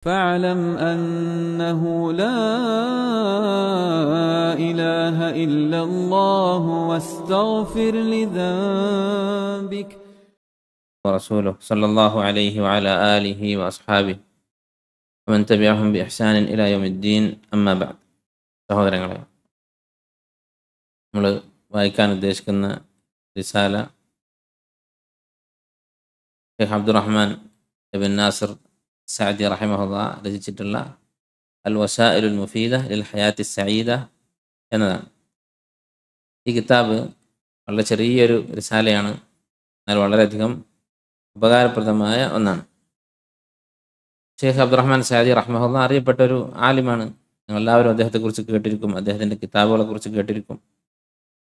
فاعلم أنه لا إله إلا الله واستغفر لذنبك. ورسوله صلى الله عليه وعلى آله وأصحابه ومن تبعهم بإحسان إلى يوم الدين أما بعد. സഹോദരങ്ങളെ, നമ്മൾ വായിക്കാൻ ഉദ്ദേശിക്കുന്ന റിസാല ഷെയ്ഖ് അബ്ദുറഹ്മാൻ ഇബ്ൻ നാസിർ സഅദി റഹിമഹുല്ലാ രചിച്ചിട്ടുള്ള അൽ വസായിലുൽ മുഫീദ ലിൽ ഹയാത്തി സഈദ എന്നതാണ്. ഈ കിതാബ് വളരെ ചെറിയൊരു റിസാലയാണ്, എന്നാൽ വളരെയധികം ഉപകാരപ്രദമായ ഒന്നാണ്. ഷെയ്ഖ് അബ്ദുറഹ്മാൻ സഅദി റഹിമഹുല്ലാ അറിയപ്പെട്ട ഒരു ആലിമാണ്. എല്ലാവരും അദ്ദേഹത്തെക്കുറിച്ച് കേട്ടിരിക്കും, അദ്ദേഹത്തിൻ്റെ കിതാബുകളെക്കുറിച്ച് കേട്ടിരിക്കും.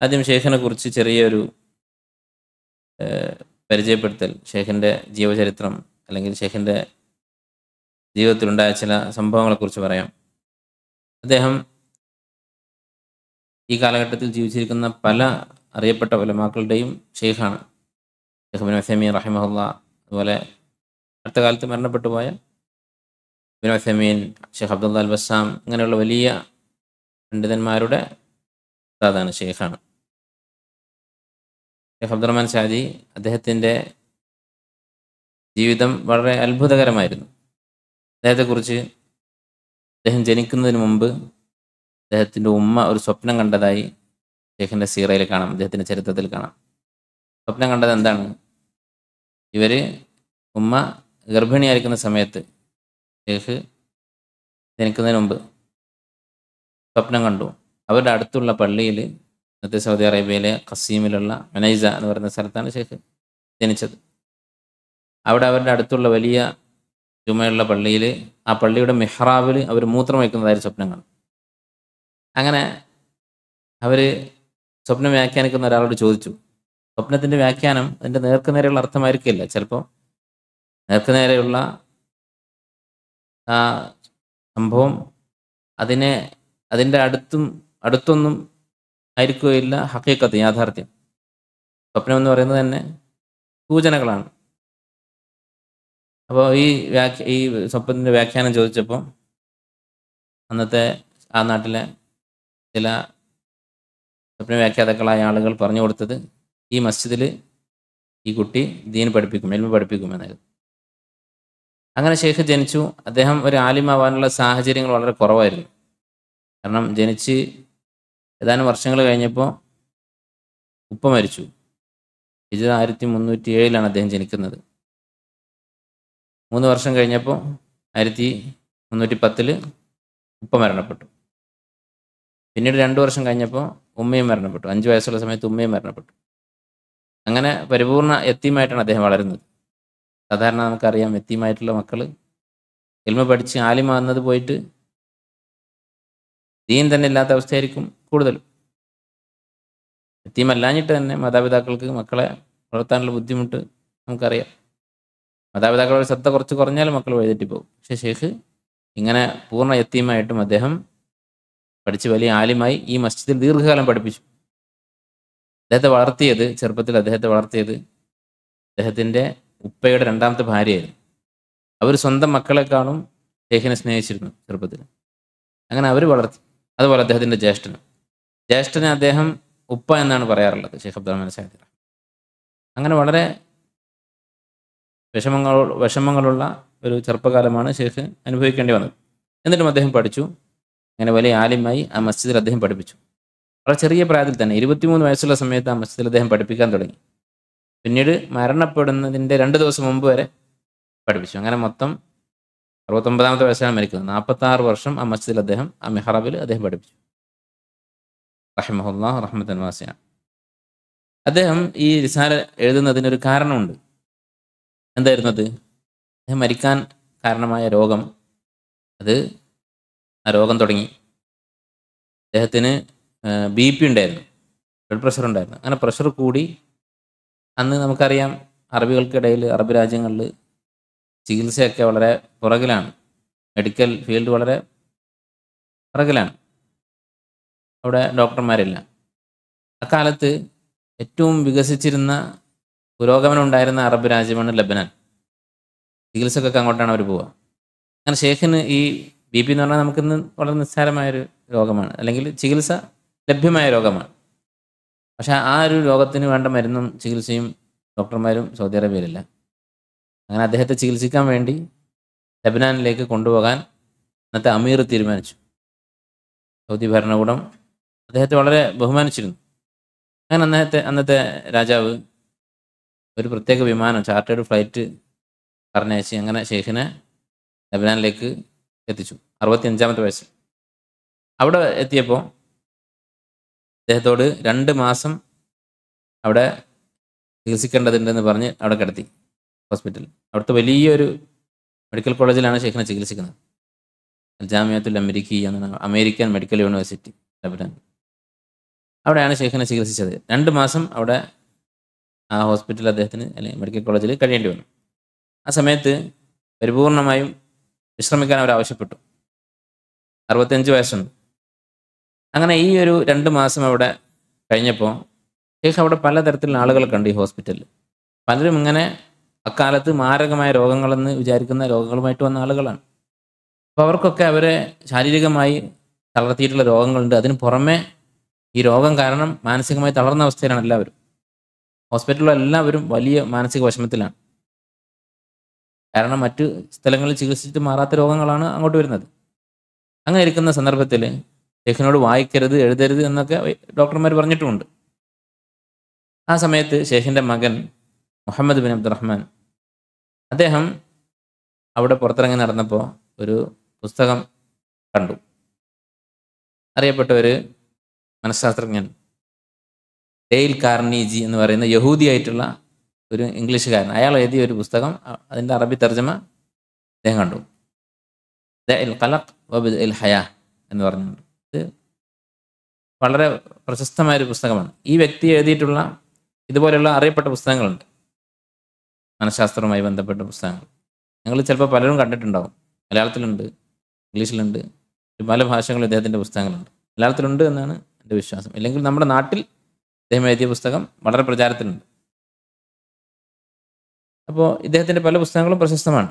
ആദ്യം ഷെയ്ഖിനെ കുറിച്ച് ചെറിയൊരു പരിചയപ്പെടുത്തൽ, ഷെയ്ഖിൻ്റെ ജീവചരിത്രം അല്ലെങ്കിൽ ഷെയ്ഖിൻ്റെ ജീവിതത്തിലുണ്ടായ ചില സംഭവങ്ങളെക്കുറിച്ച് പറയാം. അദ്ദേഹം ഈ കാലഘട്ടത്തിൽ ജീവിച്ചിരിക്കുന്ന പല അറിയപ്പെട്ട ഉലമാക്കളുടെയും ഷെയ്ഖാണ്. ഷെയ്ഖ് ഇബ്നു ഉസൈമീൻ റഹിമഹുല്ലാ, അതുപോലെ അടുത്ത കാലത്ത് മരണപ്പെട്ടു പോയ ഇബ്നു ഉസൈമീൻ, ഷെയ്ഖ് അബ്ദുല്ലാ അൽ ബസ്സാം, ഇങ്ങനെയുള്ള വലിയ പണ്ഡിതന്മാരുടെ ഉസ്താദാണ്, ഷെയ്ഖാണ്. ഷെയ്ഖ് അബ്ദുറഹ്മാൻ സഅദി, അദ്ദേഹത്തിൻ്റെ ജീവിതം വളരെ അത്ഭുതകരമായിരുന്നു. അദ്ദേഹത്തെക്കുറിച്ച് അദ്ദേഹം ജനിക്കുന്നതിന് മുമ്പ് അദ്ദേഹത്തിൻ്റെ ഉമ്മ ഒരു സ്വപ്നം കണ്ടതായി ഷെയ്ഖിൻ്റെ സീറയിൽ കാണാം, അദ്ദേഹത്തിൻ്റെ ചരിത്രത്തിൽ കാണാം. സ്വപ്നം കണ്ടത് എന്താണ്? ഉമ്മ ഗർഭിണിയായിരിക്കുന്ന സമയത്ത്, ഷെയ്ഖ് ജനിക്കുന്നതിന് മുമ്പ് സ്വപ്നം കണ്ടു. അവരുടെ അടുത്തുള്ള പള്ളിയിൽ, ഇന്നത്തെ സൗദി അറേബ്യയിലെ ഖസീമിലുള്ള അനൈസ എന്ന് പറയുന്ന സ്ഥലത്താണ് ഷെയ്ഖ് ജനിച്ചത്. അവിടെ അവരുടെ അടുത്തുള്ള വലിയ ജുമയുള്ള പള്ളിയിൽ, ആ പള്ളിയുടെ മിഹ്റാബിൽ അവർ മൂത്രം വയ്ക്കുന്നതായിട്ട് സ്വപ്നം കണ്ടു. അങ്ങനെ അവർ സ്വപ്നം വ്യാഖ്യാനിക്കുന്ന ഒരാളോട് ചോദിച്ചു. സ്വപ്നത്തിൻ്റെ വ്യാഖ്യാനം അതിൻ്റെ നേർക്കുനേരെയുള്ള അർത്ഥമായിരിക്കില്ല. ചിലപ്പോൾ നേർക്കുനേരെയുള്ള ആ സംഭവം അതിൻ്റെ അടുത്തൊന്നും ആയിരിക്കുകയില്ല ഹഖീഖത്ത്, യാഥാർത്ഥ്യം. സ്വപ്നം എന്ന് പറയുന്നത് തന്നെ സൂചനകളാണ്. അപ്പോൾ ഈ സ്വപ്നത്തിൻ്റെ വ്യാഖ്യാനം ചോദിച്ചപ്പോൾ അന്നത്തെ ആ നാട്ടിലെ ചില സ്വപ്ന വ്യാഖ്യാതാക്കളായ ആളുകൾ പറഞ്ഞു കൊടുത്തത്, ഈ മസ്ജിദിൽ ഈ കുട്ടി ദീൻ പഠിപ്പിക്കും, ഇൽമ പഠിപ്പിക്കും എന്നായിരുന്നു. അങ്ങനെ ഷെയ്ഖ് ജനിച്ചു. അദ്ദേഹം ഒരു ആലിമാവാനുള്ള സാഹചര്യങ്ങൾ വളരെ കുറവായിരുന്നു. കാരണം ജനിച്ച് ഏതാനും വർഷങ്ങൾ കഴിഞ്ഞപ്പോൾ ഉപ്പ മരിച്ചു. ഹിജ്റ 1307 അദ്ദേഹം ജനിക്കുന്നത്. 3 വർഷം കഴിഞ്ഞപ്പോൾ 1310 ഉപ്പ മരണപ്പെട്ടു. പിന്നീട് 2 വർഷം കഴിഞ്ഞപ്പോൾ ഉമ്മയും മരണപ്പെട്ടു. 5 വയസ്സുള്ള സമയത്ത് ഉമ്മയും മരണപ്പെട്ടു. അങ്ങനെ പരിപൂർണ യത്തീമായിട്ടാണ് അദ്ദേഹം വളരുന്നത്. സാധാരണ നമുക്കറിയാം, യത്തീമായിട്ടുള്ള മക്കൾ ഇൽമ പഠിച്ച് ആലിമാകുന്നത് പോയിട്ട് ദീൻ തന്നെ ഇല്ലാത്ത അവസ്ഥയായിരിക്കും കൂടുതലും. യത്തീമല്ലാഞ്ഞിട്ട് തന്നെ മാതാപിതാക്കൾക്ക് മക്കളെ വളർത്താനുള്ള ബുദ്ധിമുട്ട് നമുക്കറിയാം. മാതാപിതാക്കളുടെ ശ്രദ്ധ കുറച്ച് കുറഞ്ഞാൽ മക്കൾ വഴിതെറ്റിപ്പോകും. പക്ഷേ ഷെയ്ഖ് ഇങ്ങനെ പൂർണ്ണ യത്തീമായിട്ടും അദ്ദേഹം പഠിച്ച് വലിയ ആലിമായി ഈ മസ്ജിദിൽ ദീർഘകാലം പഠിപ്പിച്ചു. ചെറുപ്പത്തിൽ അദ്ദേഹത്തെ വളർത്തിയത് അദ്ദേഹത്തിൻ്റെ ഉപ്പയുടെ 2ാമത്തെ ഭാര്യയായിരുന്നു. അവർ സ്വന്തം മക്കളെക്കാളും ഷെയ്ഖിനെ സ്നേഹിച്ചിരുന്നു ചെറുപ്പത്തിൽ. അങ്ങനെ അവർ വളർത്തി. അതുപോലെ അദ്ദേഹത്തിൻ്റെ ജ്യേഷ്ഠനെ അദ്ദേഹം ഉപ്പ എന്നാണ് പറയാറുള്ളത്, ഷെയ്ഖ് അബ്ദുറഹ്മാൻ സഅദി. അങ്ങനെ വളരെ വിഷമങ്ങളുള്ള ഒരു ചെറുപ്പകാലമാണ് ഷെയ്ഖ് അനുഭവിക്കേണ്ടി വന്നത്. എന്നിട്ടും അദ്ദേഹം പഠിച്ചു. അങ്ങനെ വലിയ ആലിമായി ആ മസ്ജിദിൽ അദ്ദേഹം പഠിപ്പിച്ചു. വളരെ ചെറിയ പ്രായത്തിൽ തന്നെ 23 വയസ്സുള്ള സമയത്ത് ആ മസ്ജിദിൽ അദ്ദേഹം പഠിപ്പിക്കാൻ തുടങ്ങി. പിന്നീട് മരണപ്പെടുന്നതിൻ്റെ 2 ദിവസം മുമ്പ് വരെ പഠിപ്പിച്ചു. അങ്ങനെ മൊത്തം 69ാമത്തെ വയസ്സാണ് മരിക്കുന്നത്. 46 വർഷം ആ മസ്ജിദിൽ അദ്ദേഹം, ആ മിഹ്റാബിൽ അദ്ദേഹം പഠിപ്പിച്ചു. റഹിമഹുല്ലാഹ് റഹ്മത്തൻ വാസിഅ. അദ്ദേഹം ഈ റിസാല എഴുതുന്നതിനൊരു കാരണമുണ്ട്. എന്തായിരുന്നു അത്? അദ്ദേഹം മരിക്കാൻ കാരണമായ രോഗം, ആ രോഗം തുടങ്ങി. അദ്ദേഹത്തിന് BP ഉണ്ടായിരുന്നു, ബ്ലഡ് പ്രഷർ ഉണ്ടായിരുന്നു. അങ്ങനെ പ്രഷർ കൂടി. അന്ന് നമുക്കറിയാം, അറബികൾക്കിടയിൽ, അറബ് രാജ്യങ്ങളിൽ ചികിത്സയൊക്കെ വളരെ പുറകിലാണ്. മെഡിക്കൽ ഫീൽഡ് വളരെ പുറകിലാണ്. അവിടെ ഡോക്ടർമാരില്ല. അക്കാലത്ത് ഏറ്റവും വികസിച്ചിരുന്ന, പുരോഗമനം ഉണ്ടായിരുന്ന അറബ് രാജ്യമാണ് ലബനാൻ. ചികിത്സക്കൊക്കെ അങ്ങോട്ടാണ് അവർ പോവുക. അങ്ങനെ ഷേഖിന് ഈ BP എന്ന് പറഞ്ഞാൽ നമുക്കിന്ന് വളരെ നിസ്സാരമായൊരു രോഗമാണ്, അല്ലെങ്കിൽ ചികിത്സ ലഭ്യമായ രോഗമാണ്. പക്ഷേ ആ ഒരു രോഗത്തിന് വേണ്ട മരുന്നും ചികിത്സയും ഡോക്ടർമാരും സൗദി അറേബ്യയിലില്ല. അങ്ങനെ അദ്ദേഹത്തെ ചികിത്സിക്കാൻ വേണ്ടി ലബനാനിലേക്ക് കൊണ്ടുപോകാൻ അന്നത്തെ അമീർ തീരുമാനിച്ചു. സൗദി ഭരണകൂടം അദ്ദേഹത്തെ വളരെ ബഹുമാനിച്ചിരുന്നു. അങ്ങനെ അന്നത്തെ രാജാവ് ഒരു പ്രത്യേക വിമാനം, ചാർട്ടേഡ് ഫ്ലൈറ്റ് പറഞ്ഞയച്ച് അങ്ങനെ ഷെയ്ഖിനെ ലബനാനിലേക്ക് എത്തിച്ചു 65-ാമത്തെ വയസ്സിൽ. അവിടെ എത്തിയപ്പോൾ അദ്ദേഹത്തോട് 2 മാസം അവിടെ ചികിത്സിക്കേണ്ടതുണ്ടെന്ന് പറഞ്ഞ് അവിടെ കിടത്തി ഹോസ്പിറ്റലിൽ. അവിടുത്തെ വലിയൊരു മെഡിക്കൽ കോളേജിലാണ് ഷെയ്ഖിനെ ചികിത്സിക്കുന്നത്. ജാമിയത്തുൽ അമേരിക്കി എന്നാണ്, അമേരിക്കൻ മെഡിക്കൽ യൂണിവേഴ്സിറ്റി ലബനാൻ. അവിടെയാണ് ഷെയ്ഖിനെ ചികിത്സിച്ചത്. 2 മാസം അവിടെ ആ ഹോസ്പിറ്റലിൽ അദ്ദേഹത്തിന്, അല്ലെങ്കിൽ മെഡിക്കൽ കോളേജിൽ കഴിയേണ്ടി വന്നു. ആ സമയത്ത് പരിപൂർണമായും വിശ്രമിക്കാൻ അവർ ആവശ്യപ്പെട്ടു. 65 വയസ്സുണ്ട്. അങ്ങനെ ഈ ഒരു 2 മാസം അവിടെ കഴിഞ്ഞപ്പോൾ ഷെയ്ഖ് അവിടെ പലതരത്തിലുള്ള ആളുകളെ കണ്ടു. ഈ ഹോസ്പിറ്റലിൽ പലരും ഇങ്ങനെ അക്കാലത്ത് മാരകമായ രോഗങ്ങളെന്ന് വിചാരിക്കുന്ന രോഗങ്ങളുമായിട്ട് വന്ന ആളുകളാണ്. അപ്പോൾ അവർക്കൊക്കെ അവരെ ശാരീരികമായി തളർത്തിയിട്ടുള്ള രോഗങ്ങളുണ്ട്. അതിന് പുറമെ ഈ രോഗം കാരണം മാനസികമായി തളർന്ന അവസ്ഥയിലാണ് എല്ലാവരും. ഹോസ്പിറ്റലിലുള്ള എല്ലാവരും വലിയ മാനസിക വിഷമത്തിലാണ്. കാരണം മറ്റു സ്ഥലങ്ങളിൽ ചികിത്സിച്ചിട്ട് മാറാത്ത രോഗങ്ങളാണ് അങ്ങോട്ട് വരുന്നത്. അങ്ങനെ ഇരിക്കുന്ന സന്ദർഭത്തിൽ ഷെയ്ഖിനോട് വായിക്കരുത്, എഴുതരുത് എന്നൊക്കെ ഡോക്ടർമാർ പറഞ്ഞിട്ടുമുണ്ട്. ആ സമയത്ത് ഷെയ്ഖിൻ്റെ മകൻ മുഹമ്മദ് ബിൻ അബ്ദുറഹ്മാൻ, അദ്ദേഹം അവിടെ പുറത്തിറങ്ങി നടന്നപ്പോൾ ഒരു പുസ്തകം കണ്ടു. അറിയപ്പെട്ട ഒരു മനഃശാസ്ത്രജ്ഞൻ ഡെയിൽ കാർണീജി എന്ന് പറയുന്ന യഹൂദിയായിട്ടുള്ള ഒരു ഇംഗ്ലീഷുകാരൻ, അയാൾ എഴുതിയ ഒരു പുസ്തകം, അതിൻ്റെ അറബി തർജ്ജമ അദ്ദേഹം കണ്ടു. ദ ഖലഖ് വബിദ്ഇൽ ഹയാ എന്ന് പറഞ്ഞുകൊണ്ട്. ഇത് വളരെ പ്രശസ്തമായൊരു പുസ്തകമാണ്. ഈ വ്യക്തി എഴുതിയിട്ടുള്ള ഇതുപോലെയുള്ള അറിയപ്പെട്ട പുസ്തകങ്ങളുണ്ട്, മനഃശാസ്ത്രവുമായി ബന്ധപ്പെട്ട പുസ്തകങ്ങൾ. നിങ്ങൾ ചിലപ്പോൾ പലരും കണ്ടിട്ടുണ്ടാവും. മലയാളത്തിലുണ്ട്, ഇംഗ്ലീഷിലുണ്ട്, പല ഭാഷകളിലും ഇദ്ദേഹത്തിൻ്റെ പുസ്തകങ്ങളുണ്ട്. മലയാളത്തിലുണ്ട് എന്നാണ് എൻ്റെ വിശ്വാസം. ഇല്ലെങ്കിൽ നമ്മുടെ നാട്ടിൽ അദ്ദേഹം എഴുതിയ പുസ്തകം വളരെ പ്രചാരത്തിലുണ്ട്. അപ്പോൾ ഇദ്ദേഹത്തിൻ്റെ പല പുസ്തകങ്ങളും പ്രശസ്തമാണ്.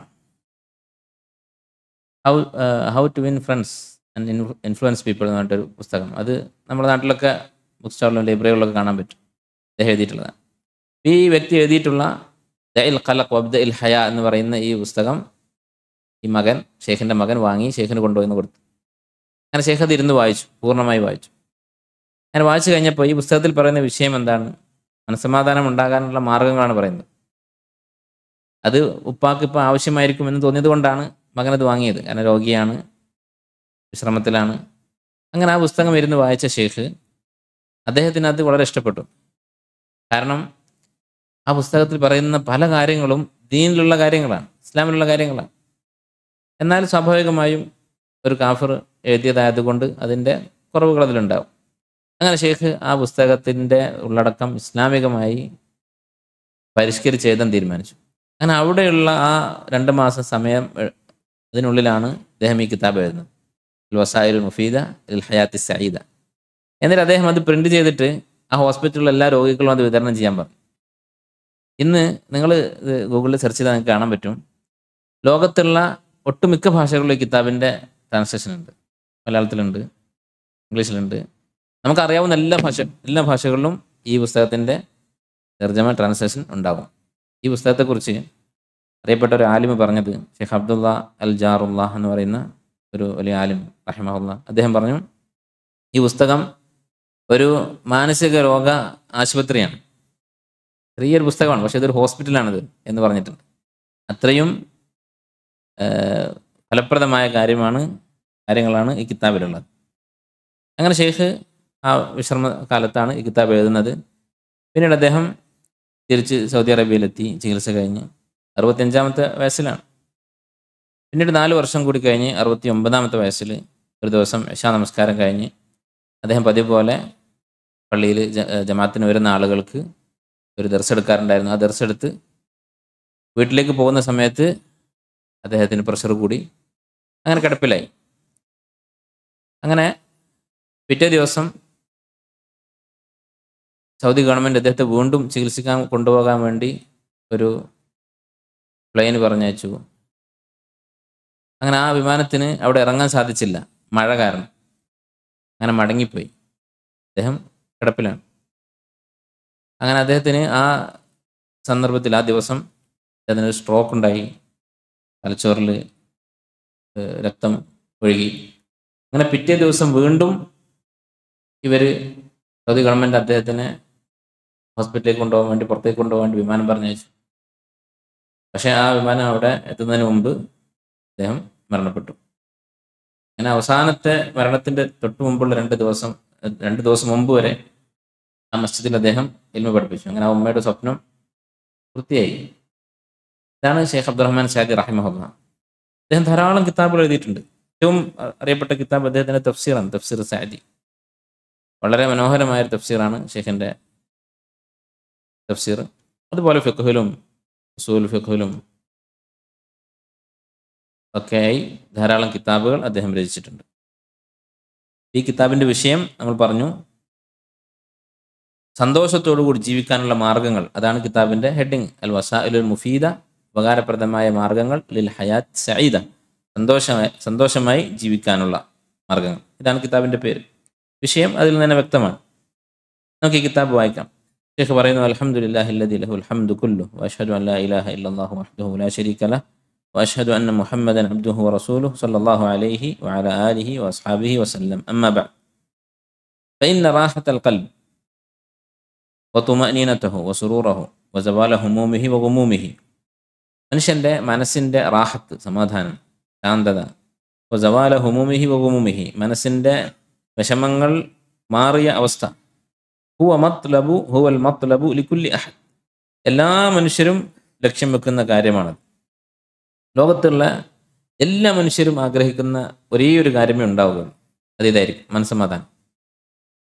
How to win friends and influence people എന്ന് പറഞ്ഞിട്ടൊരു പുസ്തകം. അത് നമ്മുടെ നാട്ടിലൊക്കെ ബുക്ക് സ്റ്റാളിലും ലൈബ്രറികളിലൊക്കെ കാണാൻ പറ്റും. അദ്ദേഹം എഴുതിയിട്ടുള്ളതാണ്. ഈ വ്യക്തി എഴുതിയിട്ടുള്ള ദഇൽ ഖലഖ് വബ്ദഇൽ ഹയാ എന്ന് പറയുന്ന ഈ പുസ്തകം ഈ മകൻ, ഷെയ്ഖിൻ്റെ മകൻ വാങ്ങി ഷെയ്ഖിന് കൊണ്ടുപോയി കൊടുത്തു. അങ്ങനെ ഷെയ്ഖ് അത് ഇരുന്ന് വായിച്ചു, പൂർണ്ണമായി വായിച്ചു. അങ്ങനെ വായിച്ചു കഴിഞ്ഞപ്പോൾ ഈ പുസ്തകത്തിൽ പറയുന്ന വിഷയം എന്താണ്? മനസ്സമാധാനം ഉണ്ടാകാനുള്ള മാർഗങ്ങളാണ് പറയുന്നത്. അത് ഉപ്പാക്ക് ഇപ്പോൾ ആവശ്യമായിരിക്കുമെന്ന് തോന്നിയത് കൊണ്ടാണ് മകനത് വാങ്ങിയത്. കാരണം രോഗിയാണ്, വിശ്രമത്തിലാണ്. അങ്ങനെ ആ പുസ്തകം ഇരുന്ന് വായിച്ച ഷെയ്ഖ് അദ്ദേഹത്തിന് അത് വളരെ ഇഷ്ടപ്പെട്ടു. കാരണം ആ പുസ്തകത്തിൽ പറയുന്ന പല കാര്യങ്ങളും ദീനിലുള്ള കാര്യങ്ങളാണ്, ഇസ്ലാമിലുള്ള കാര്യങ്ങളാണ്. എന്നാൽ സ്വാഭാവികമായും ഒരു കാഫിർ എഴുതിയതായതുകൊണ്ട് അതിൻ്റെ കുറവുകൾ അതിലുണ്ടാവും. അങ്ങനെ ഷെയ്ഖ് ആ പുസ്തകത്തിൻ്റെ ഉള്ളടക്കം ഇസ്ലാമികമായി പരിഷ്കരിച്ച് എഴുതാൻ തീരുമാനിച്ചു. അങ്ങനെ അവിടെയുള്ള ആ 2 മാസം സമയം അതിനുള്ളിലാണ് അദ്ദേഹം ഈ കിതാബ് എഴുതുന്നത്, വസായിലുൽ മുഫീദ ലിൽ ഹയാത്തി സഈദ. എന്നിട്ട് അദ്ദേഹം അത് പ്രിന്റ് ചെയ്തിട്ട് ആ ഹോസ്പിറ്റലിലെ എല്ലാ രോഗികളും അത് വിതരണം ചെയ്യാൻ പറഞ്ഞു. ഇന്ന് നിങ്ങൾ ഗൂഗിളിൽ സെർച്ച് ചെയ്താൽ നിങ്ങൾക്ക് കാണാൻ പറ്റും, ലോകത്തുള്ള ഒട്ടുമിക്ക ഭാഷകളിലും ഈ കിതാബിൻ്റെ ട്രാൻസ്ലേഷൻ ഉണ്ട്. മലയാളത്തിലുണ്ട്, ഇംഗ്ലീഷിലുണ്ട്. നമുക്കറിയാവുന്ന എല്ലാ ഭാഷകളിലും ഈ പുസ്തകത്തിൻ്റെ തർജ്ജമ, ട്രാൻസ്ലേഷൻ ഉണ്ടാകും. ഈ പുസ്തകത്തെക്കുറിച്ച് അറിയപ്പെട്ട ഒരു ആലിമ് പറഞ്ഞത്, ഷെയ്ഖ് അബ്ദുള്ള അൽ ജാറുല്ലാ എന്ന് പറയുന്ന ഒരു വലിയ ആലിം റഹിമഹുല്ല, അദ്ദേഹം പറഞ്ഞു, ഈ പുസ്തകം ഒരു മാനസിക രോഗ ആശുപത്രിയാണ്. ചെറിയൊരു പുസ്തകമാണ്, പക്ഷേ ഇതൊരു ഹോസ്പിറ്റലാണിത് എന്ന് പറഞ്ഞിട്ടുണ്ട്. അത്രയും ഫലപ്രദമായ കാര്യങ്ങളാണ് ഈ കിതാബിലുള്ളത്. അങ്ങനെ ഷെയ്ഖ് ആ വിശ്രമ കാലത്താണ് ഈ കിതാബ് എഴുതുന്നത്. പിന്നീട് അദ്ദേഹം തിരിച്ച് സൗദി അറേബ്യയിലെത്തി, ചികിത്സ കഴിഞ്ഞ് 65-ാമത്തെ വയസ്സിലാണ്. പിന്നീട് 4 വർഷം കൂടി കഴിഞ്ഞ് 69-ാമത്തെ വയസ്സിൽ ഒരു ദിവസം ഇശാ നമസ്കാരം കഴിഞ്ഞ് അദ്ദേഹം പതിവ് പോലെ പള്ളിയിൽ ജമാഅത്തിന് വരുന്ന ആളുകൾക്ക് ഒരു ദർസ് എടുക്കാറുണ്ടായിരുന്നു. ആ ദർസ് എടുത്ത് വീട്ടിലേക്ക് പോകുന്ന സമയത്ത് അദ്ദേഹത്തിന് പ്രഷർ കൂടി, അങ്ങനെ കിടപ്പിലായി. അങ്ങനെ പിറ്റേ ദിവസം സൗദി ഗവൺമെൻറ് അദ്ദേഹത്തെ വീണ്ടും ചികിത്സിക്കാൻ കൊണ്ടുപോകാൻ വേണ്ടി ഒരു പ്ലെയിൻ പറഞ്ഞയച്ചു. അങ്ങനെ ആ വിമാനത്തിന് അവിടെ ഇറങ്ങാൻ സാധിച്ചില്ല, മഴ കാരണം. അങ്ങനെ മടങ്ങിപ്പോയി. അദ്ദേഹം കിടപ്പിലാണ്. അങ്ങനെ അദ്ദേഹത്തിന് ആ സന്ദർഭത്തിൽ, ആ ദിവസം അതിനൊരു സ്ട്രോക്ക് ഉണ്ടായി. തലച്ചോറിൽ രക്തം ഒഴുകി. അങ്ങനെ പിറ്റേ ദിവസം വീണ്ടും ഇവർ സൗദി ഗവൺമെൻറ് അദ്ദേഹത്തിനെ ഹോസ്പിറ്റലിലേക്ക് കൊണ്ടുപോകാൻ വേണ്ടി, പുറത്തേക്ക് കൊണ്ടുപോകാൻ വേണ്ടി വിമാനം പറഞ്ഞയച്ചു. പക്ഷേ ആ വിമാനം അവിടെ എത്തുന്നതിന് മുമ്പ് അദ്ദേഹം മരണപ്പെട്ടു. അങ്ങനെ അവസാനത്തെ മരണത്തിൻ്റെ തൊട്ട് മുമ്പുള്ള 2 ദിവസം മുമ്പ് വരെ ആ മസ്ജിദിൽ അദ്ദേഹം ഇൽമ പഠിപ്പിച്ചു. അങ്ങനെ ആ ഉമ്മയുടെ സ്വപ്നം പൂർത്തിയായി. ഇതാണ് ഷെയ്ഖ് അബ്ദുറഹ്മാൻ സാദി റഹിമഹുല്ലാഹ്. അദ്ദേഹം ധാരാളം കിതാബുകൾ എഴുതിയിട്ടുണ്ട്. ഏറ്റവും അറിയപ്പെട്ട കിതാബ് അദ്ദേഹത്തിൻ്റെ തഫ്സീറാണ്, തഫ്സീർ സാദി. വളരെ മനോഹരമായൊരു തഫ്സീറാണ് ഷെയ്ഖിൻ്റെ തഫ്സീർ. അതുപോലെ ഫിഖ്ഹിലും ഉസൂൽ ഫിഖ്ഹിലും ഒക്കെയായി ധാരാളം കിതാബുകൾ അദ്ദേഹം രചിച്ചിട്ടുണ്ട്. ഈ കിതാബിൻ്റെ വിഷയം നമ്മൾ പറഞ്ഞു, സന്തോഷത്തോടുകൂടി ജീവിക്കാനുള്ള മാർഗങ്ങൾ. അതാണ് കിതാബിൻ്റെ ഹെഡിങ്, അൽ വസാഇലുൽ മുഫീദ, ഉപകാരപ്രദമായ മാർഗങ്ങൾ, ലിൽ ഹയാത്ത് സഈദ, സന്തോഷമായി ജീവിക്കാനുള്ള മാർഗങ്ങൾ. ഇതാണ് കിതാബിൻ്റെ പേര്. വിഷയം അതിൽ തന്നെ വ്യക്തമാണ്. നമുക്ക് ഈ കിതാബ് വായിക്കാം. ഷെയ്ഖ് പറയുന്നു, അൽഹംദുലില്ലാഹില്ലദി ലഹുൽ ഹംദു കുല്ലു വഅശ്ഹദു അൻ ലാ ഇലാഹ ഇല്ലല്ലാഹു വഹ്ദഹു ലാ ശരീക ലഹു വഅശ്ഹദു അന്ന മുഹമ്മദൻ അബ്ദുഹു വറസൂലുഹു സ്വല്ലല്ലാഹു അലൈഹി വഅലാ ആലിഹി വഅസ്ഹാബിഹി വസല്ലം. അമ്മാ ബഅദ് ഫഇന്ന റാഹത്തൽ ഖൽബ് വതുമഅനീനതഹു വസുറൂറഹു വസവാല ഹുമൂമിഹി വഗുമൂമിഹി. മനുഷ്യൻ്റെ മനസ്സിൻ്റെ റാഹത്ത്, സമാധാനം, ശാന്തത, വസവാല ഹുമൂമിഹി വഗുമൂമിഹി, മനസ്സിൻ്റെ വിഷമങ്ങൾ മാറിയ അവസ്ഥ, ഹുവൽ മത്ലബു ലികുല്ലി അഹദ്, എല്ലാ മനുഷ്യരും ലക്ഷ്യം വെക്കുന്ന കാര്യമാണത്. ലോകത്തുള്ള എല്ലാ മനുഷ്യരും ആഗ്രഹിക്കുന്ന ഒരേ ഒരു കാര്യമേ ഉണ്ടാവുകയുള്ളൂ, അതിതായിരിക്കും മനസ്സമാധാനം.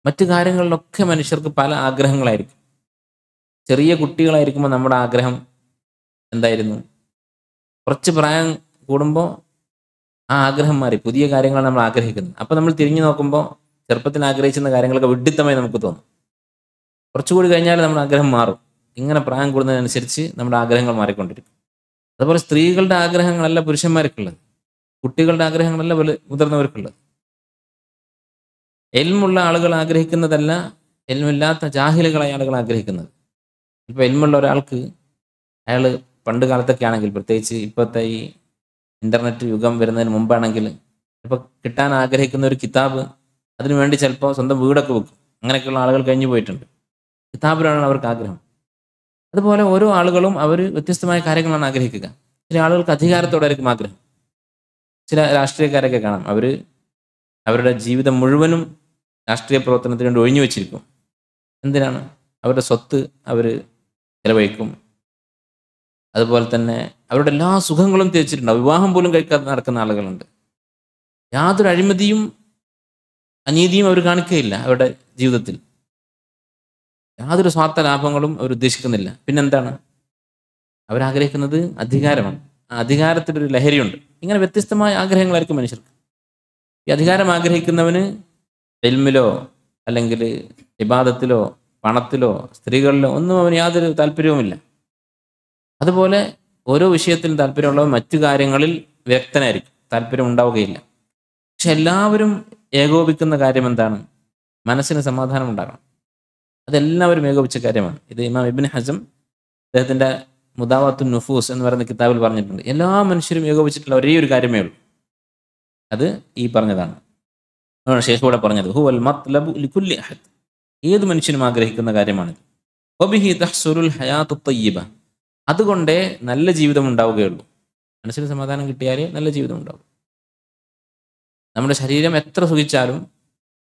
മറ്റു കാര്യങ്ങളിലൊക്കെ മനുഷ്യർക്ക് പല ആഗ്രഹങ്ങളായിരിക്കും. ചെറിയ കുട്ടികളായിരിക്കുമ്പോൾ നമ്മുടെ ആഗ്രഹം എന്തായിരുന്നു? കുറച്ച് പ്രായം കൂടുമ്പോൾ ആ ആഗ്രഹം മാറി, പുതിയ കാര്യങ്ങളാണ് നമ്മൾ ആഗ്രഹിക്കുന്നത്. അപ്പോൾ നമ്മൾ തിരിഞ്ഞു നോക്കുമ്പോൾ ചെറുപ്പത്തിൽ ആഗ്രഹിച്ചിരുന്ന കാര്യങ്ങളൊക്കെ വിഡ്ഢിത്തമായി നമുക്ക് തോന്നും. കുറച്ചുകൂടി കഴിഞ്ഞാൽ നമ്മുടെ ആഗ്രഹം മാറും. ഇങ്ങനെ പ്രായം കൂടുന്നതിനനുസരിച്ച് നമ്മുടെ ആഗ്രഹങ്ങൾ മാറിക്കൊണ്ടിരിക്കും. അതുപോലെ സ്ത്രീകളുടെ ആഗ്രഹങ്ങളല്ല പുരുഷന്മാർക്കുള്ളത്, കുട്ടികളുടെ ആഗ്രഹങ്ങളല്ല മുതിർന്നവർക്കുള്ളത്. എൽമുള്ള ആളുകൾ ആഗ്രഹിക്കുന്നതല്ല എൽമില്ലാത്ത ജാഹിലുകളായ ആളുകൾ ആഗ്രഹിക്കുന്നത്. ഇപ്പോൾ എൽമുള്ള ഒരാൾക്ക്, അയാൾ പണ്ട് കാലത്തൊക്കെ ആണെങ്കിൽ, പ്രത്യേകിച്ച് ഇപ്പോഴത്തെ ഈ ഇൻ്റർനെറ്റ് യുഗം വരുന്നതിന് മുമ്പാണെങ്കിൽ, ഇപ്പോൾ കിട്ടാൻ ആഗ്രഹിക്കുന്ന ഒരു കിതാബ്, അതിനുവേണ്ടി ചിലപ്പോൾ സ്വന്തം വീടൊക്കെ വെക്കും. അങ്ങനെയൊക്കെയുള്ള ആളുകൾ കഴിഞ്ഞു പോയിട്ടുണ്ട്. കിതാബിലാണ് അവർക്ക് ആഗ്രഹം. അതുപോലെ ഓരോ ആളുകളും അവർ വ്യത്യസ്തമായ കാര്യങ്ങളാണ് ആഗ്രഹിക്കുക. ചില ആളുകൾക്ക് അധികാരത്തോടായിരിക്കും ആഗ്രഹം. ചില രാഷ്ട്രീയക്കാരൊക്കെ കാണാം, അവർ അവരുടെ ജീവിതം മുഴുവനും രാഷ്ട്രീയ പ്രവർത്തനത്തിന് വേണ്ടി ഒഴിഞ്ഞു വെച്ചിരിക്കും. എന്തിനാണ്? അവരുടെ സ്വത്ത് അവർ ചെലവഴിക്കും. അതുപോലെ തന്നെ അവരുടെ എല്ലാ സുഖങ്ങളും തിരിച്ചിട്ടുണ്ടാവും. വിവാഹം പോലും കഴിക്കാതെ നടക്കുന്ന ആളുകളുണ്ട്. യാതൊരു അഴിമതിയും അനീതിയും അവർ കാണിക്കുകയില്ല അവരുടെ ജീവിതത്തിൽ. യാതൊരു സ്വാർത്ഥ ലാഭങ്ങളും അവർ ഉദ്ദേശിക്കുന്നില്ല. പിന്നെന്താണ്? അവരാഗ്രഹിക്കുന്നത് അധികാരമാണ്. ആ അധികാരത്തിലൊരു ലഹരിയുണ്ട്. ഇങ്ങനെ വ്യത്യസ്തമായ ആഗ്രഹങ്ങളായിരിക്കും മനുഷ്യർക്ക്. ഈ അധികാരം ആഗ്രഹിക്കുന്നവന് ഇൽമിലോ അല്ലെങ്കിൽ ഇബാദത്തിലോ പണത്തിലോ സ്ത്രീകളിലോ ഒന്നും അവന് യാതൊരു താല്പര്യവുമില്ല. അതുപോലെ ഓരോ വിഷയത്തിലും താല്പര്യമുള്ളവർ മറ്റു കാര്യങ്ങളിൽ വ്യക്തനായിരിക്കും, താല്പര്യം ഉണ്ടാവുകയില്ല. പക്ഷെ എല്ലാവരും ഏകോപിക്കുന്ന കാര്യം എന്താണ്? മനസ്സിന് സമാധാനം ഉണ്ടാകണം. അതെല്ലാവരും ഏകോപിച്ച കാര്യമാണ്. ഇത് ഇമാം ഇബ്നു ഹസം അദ്ദേഹത്തിൻ്റെ മുദാവത്തുൻ നുഫൂസ് എന്ന് പറയുന്ന കിതാബിൽ പറഞ്ഞിട്ടുണ്ട്. എല്ലാ മനുഷ്യരും ഏകോപിച്ചിട്ടുള്ള ഒരേ ഒരു കാര്യമേ ഉള്ളൂ, അത് ഈ പറഞ്ഞതാണ്. ഷെയ്ഖ് കൂടെ പറഞ്ഞത് ഹുവൽ മത്ലബു ലികുല്ലി അഹദ്, ഏത് മനുഷ്യനും ആഗ്രഹിക്കുന്ന കാര്യമാണിത്. വബിഹി തഹ്സുലുൽ ഹയാത്തു തയ്യിബ, അതുകൊണ്ടേ നല്ല ജീവിതം ഉണ്ടാവുകയുള്ളൂ. മനസ്സിന് സമാധാനം കിട്ടിയാലേ നല്ല ജീവിതം ഉണ്ടാവും. നമ്മുടെ ശരീരം എത്ര സുഖിച്ചാലും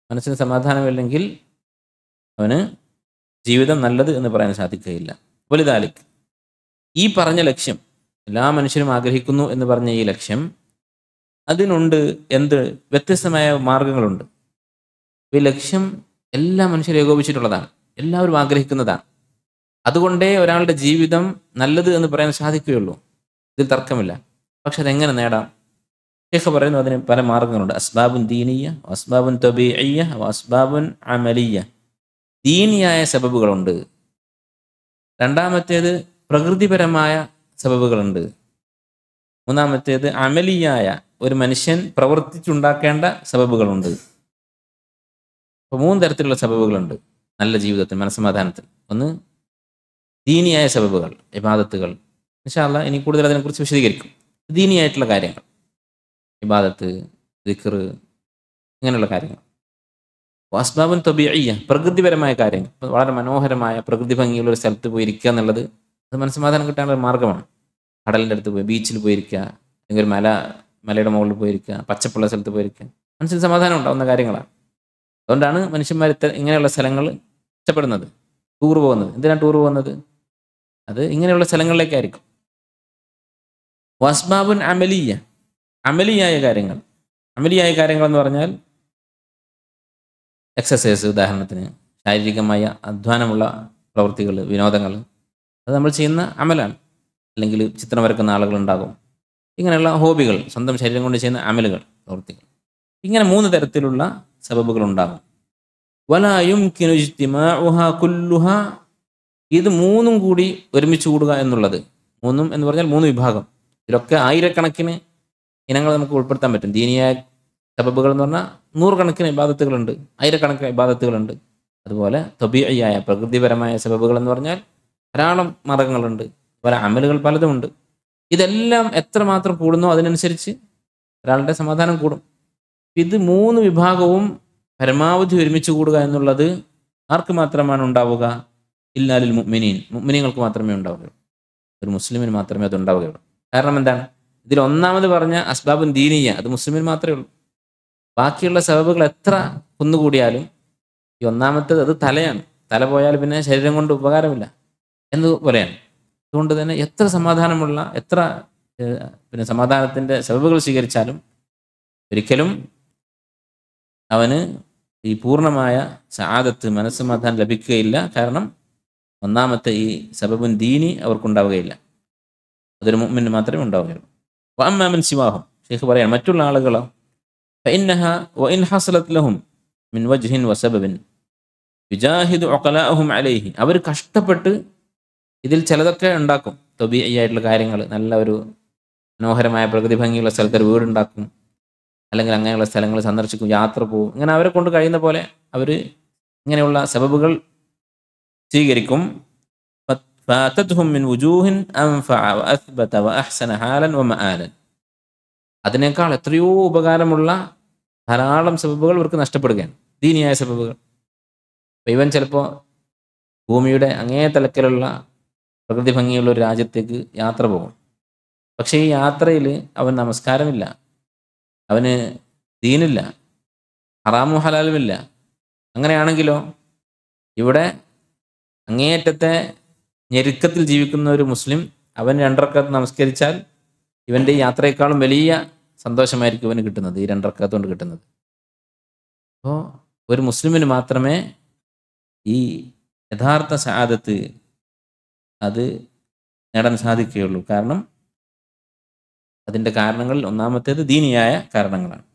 മനസ്സിന് സമാധാനമില്ലെങ്കിൽ അവന് ജീവിതം നല്ലത് എന്ന് പറയാൻ സാധിക്കുകയില്ല. വലുതാലിക്, ഈ പറഞ്ഞ ലക്ഷ്യം എല്ലാ മനുഷ്യരും ആഗ്രഹിക്കുന്നു എന്ന് പറഞ്ഞ ഈ ലക്ഷ്യം, അതിനുണ്ട് വ്യത്യസ്തമായ മാർഗങ്ങളുണ്ട്. ഈ ലക്ഷ്യം എല്ലാ മനുഷ്യരും ഏകോപിച്ചിട്ടുള്ളതാണ്, എല്ലാവരും ആഗ്രഹിക്കുന്നതാണ്. അതുകൊണ്ടേ ഒരാളുടെ ജീവിതം നല്ലത് എന്ന് പറയാൻ സാധിക്കുകയുള്ളൂ, ഇതിൽ തർക്കമില്ല. പക്ഷെ അതെങ്ങനെ നേടാം? ഷെയ്ഖ് പറയുന്നു, അതിന് പല മാർഗങ്ങളുണ്ട്. അസ്ബാബുൻ ദീനിയ, അസ്ബാബുൻ തബീഇയ്യ, അസ്ബാബുൻ അമലിയ്യ. ദീനിയായ സബബുകളുണ്ട്. രണ്ടാമത്തേത് പ്രകൃതിപരമായ സബബുകളുണ്ട്. മൂന്നാമത്തേത് അമലിയായ ഒരു മനുഷ്യൻ പ്രവർത്തിച്ചുണ്ടാക്കേണ്ട സബബുകളുണ്ട്. അപ്പോൾ 3 തരത്തിലുള്ള സബബുകളുണ്ട് നല്ല ജീവിതത്തിൽ, മനസ്സമാധാനത്തിൽ. ഒന്ന് ദീനിയായ സബബുകൾ, ഇബാദത്തുകൾ. ഇൻഷാ അല്ലാഹ് ഇനി കൂടുതൽ അതിനെക്കുറിച്ച് വിശദീകരിക്കും. ദീനിയായിട്ടുള്ള കാര്യങ്ങൾ, ഇബാദത്ത്, ദിക്ർ, ഇങ്ങനെയുള്ള കാര്യങ്ങൾ. അസ്ബാബുൻ തബീഇയ്യ, പ്രകൃതിപരമായ കാര്യങ്ങൾ. വളരെ മനോഹരമായ പ്രകൃതി ഭംഗിയുള്ള ഒരു സ്ഥലത്ത് പോയിരിക്കുക എന്നുള്ളത് അത് മനസ്സമാധാനം കിട്ടാനുള്ള ഒരു മാർഗ്ഗമാണ്. കടലിൻ്റെ അടുത്ത് പോയി, ബീച്ചിൽ പോയിരിക്കുക, അല്ലെങ്കിൽ ഒരു മലയുടെ മുകളിൽ പോയിരിക്കുക, പച്ചപ്പുള്ള സ്ഥലത്ത് പോയിരിക്കുക, മനസ്സിന് സമാധാനം ഉണ്ടാകുന്ന കാര്യങ്ങളാണ്. അതുകൊണ്ടാണ് മനുഷ്യന്മാർ ഇങ്ങനെയുള്ള സ്ഥലങ്ങൾ ഇഷ്ടപ്പെടുന്നത്, ടൂർ പോകുന്നത്. എന്തിനാണ് ടൂർ പോകുന്നത്? അത് ഇങ്ങനെയുള്ള സ്ഥലങ്ങളിലേക്കായിരിക്കും. വസ്ബാബുൻ അമലിയ, അമലിയായ കാര്യങ്ങൾ. അമലിയായ കാര്യങ്ങൾ എന്ന് പറഞ്ഞാൽ എക്സസൈസ്, ഉദാഹരണത്തിന് ശാരീരികമായ അധ്വാനമുള്ള പ്രവൃത്തികൾ, വിനോദങ്ങൾ, അത് നമ്മൾ ചെയ്യുന്ന അമലാണ്. അല്ലെങ്കിൽ ചിത്രം വരക്കുന്ന ആളുകളുണ്ടാകും. ഇങ്ങനെയുള്ള ഹോബികൾ, സ്വന്തം ശരീരം കൊണ്ട് ചെയ്യുന്ന അമലുകൾ, പ്രവൃത്തികൾ. ഇങ്ങനെ 3 തരത്തിലുള്ള സബബുകൾ ഉണ്ടാകും. വലാ യുംകിനു ഇജ്തിമാഉഹാ കുല്ലുഹാ, ഇത് 3ഉം കൂടി ഒരുമിച്ച് കൂടുക എന്നുള്ളത്, 3 എന്ന് പറഞ്ഞാൽ 3 വിഭാഗം. ഇതിലൊക്കെ ആയിരക്കണക്കിന് ഇനങ്ങൾ നമുക്ക് ഉൾപ്പെടുത്താൻ പറ്റും. ദീനിയായ സബബുകൾ എന്ന് പറഞ്ഞാൽ 100 കണക്കിന് ഇബാദത്തുകളുണ്ട്, ആയിരക്കണക്കിന് ഇബാദത്തുകളുണ്ട്. അതുപോലെ തബീഇയായ പ്രകൃതിപരമായ സബബുകൾ എന്ന് പറഞ്ഞാൽ ധാരാളം മാർഗങ്ങളുണ്ട്, പല അമലുകൾ പലതുമുണ്ട്. ഇതെല്ലാം എത്രമാത്രം കൂടുന്നോ അതിനനുസരിച്ച് ഒരാളുടെ സമാധാനം കൂടും. ഇത് 3 വിഭാഗവും പരമാവധി ഒരുമിച്ച് കൂടുക എന്നുള്ളത് ആർക്ക് മാത്രമാണ് ഉണ്ടാവുക? ഇല്ലാലിൽ മുഅ്മിനീൻ, മുഅ്മിനീങ്ങൾക്ക് മാത്രമേ ഉണ്ടാവുകയുള്ളൂ. ഒരു മുസ്ലിമിന് മാത്രമേ അത് ഉണ്ടാവുകയുള്ളൂ. കാരണം എന്താണ്? ഇതിൽ ഒന്നാമത് പറഞ്ഞ അസ്ബാബുൻ ദീനിയ, അത് മുസ്ലിമിന് മാത്രമേ ഉള്ളൂ. ബാക്കിയുള്ള സബബുകൾ എത്ര കുന്നുകൂടിയാലും ഈ ഒന്നാമത്തേത് അത് തലയാണ്. തല പോയാൽ പിന്നെ ശരീരം കൊണ്ട് ഉപകാരമില്ല എന്നതുപോലെയാണ്. അതുകൊണ്ട് തന്നെ എത്ര സമാധാനമുള്ള, എത്ര പിന്നെ സമാധാനത്തിൻ്റെ സബബുകൾ സ്വീകരിച്ചാലും ഒരിക്കലും അവന് ഈ പൂർണ്ണമായ സആദത്ത്, മനസ്സമാധാനം ലഭിക്കുകയില്ല. കാരണം ഒന്നാമത്തെ ഈ സബബുൻ ദീനി അവർക്കുണ്ടാവുകയില്ല. അതൊരു മുഅ്മിന് മാത്രമേ ഉണ്ടാവുകയുള്ളൂ. വഅമ്മാ മൻ സിവാഹും, ശൈഖ് പറയാൻ മറ്റുള്ള ആളുകളോ, ഫഇന്നഹ വഇൻ ഹസലത് ലഹും മിൻ വജ്ഹിൻ വസബബിൻ യുജാഹിദു ഉഖലാഅഹും അലൈഹി, അവർ കഷ്ടപ്പെട്ട് ഇതിൽ ചിലതൊക്കെ ഉണ്ടാക്കും. തബീഇയായിട്ടുള്ള കാര്യങ്ങൾ, നല്ല ഒരു മനോഹരമായ പ്രകൃതി ഭംഗിയുള്ള സ്ഥലത്ത് ഒരു വീടുണ്ടാക്കും, അല്ലെങ്കിൽ അങ്ങനെയുള്ള സ്ഥലങ്ങൾ സന്ദർശിക്കും, യാത്ര പോവും. ഇങ്ങനെ അവരെ കൊണ്ട് കഴിയുന്ന പോലെ അവർ ഇങ്ങനെയുള്ള സബബുകൾ സ്വീകരിക്കും. ഫഅതത്ഹും മിൻ വുജൂഹിൻ അൻഫഅ വഅസ്ബത വഅഹ്സന ഹാലൻ വമആലൻ, അതിനേക്കാൾ എത്രയോ ഉപകാരമുള്ള ധാരാളം സബബുകൾ ഇവർക്ക് നഷ്ടപ്പെടുകയാണ്, ദീനിയായ സബബുകൾ. ഇവൻ ചിലപ്പോൾ ഭൂമിയുടെ അങ്ങേ തലക്കലുള്ള പ്രകൃതി ഭംഗിയുള്ള ഒരു രാജ്യത്തേക്ക് യാത്ര പോകും. പക്ഷേ ഈ യാത്രയിൽ അവൻ നമസ്കാരമില്ല, അവന് ദീനില്ല, ഹറാമും ഹലാലുമില്ല. അങ്ങനെയാണെങ്കിലോ ഇവിടെ അങ്ങേയറ്റത്തെ ഞെരുക്കത്തിൽ ജീവിക്കുന്ന ഒരു മുസ്ലിം അവൻ 2 റക്അത്ത് നമസ്കരിച്ചാൽ ഇവൻ്റെ ഈ യാത്രയെക്കാളും വലിയ സന്തോഷമായിരിക്കും ഇവന് കിട്ടുന്നത്, ഈ 2 റക്അത്ത് കൊണ്ട് കിട്ടുന്നത്. അപ്പോൾ ഒരു മുസ്ലിമിന് മാത്രമേ ഈ യഥാർത്ഥ സആദത്ത് അത് നേടാൻ സാധിക്കുകയുള്ളൂ. കാരണം അതിൻ്റെ കാരണങ്ങളിൽ ഒന്നാമത്തേത് ദീനിയായ കാരണങ്ങളാണ്.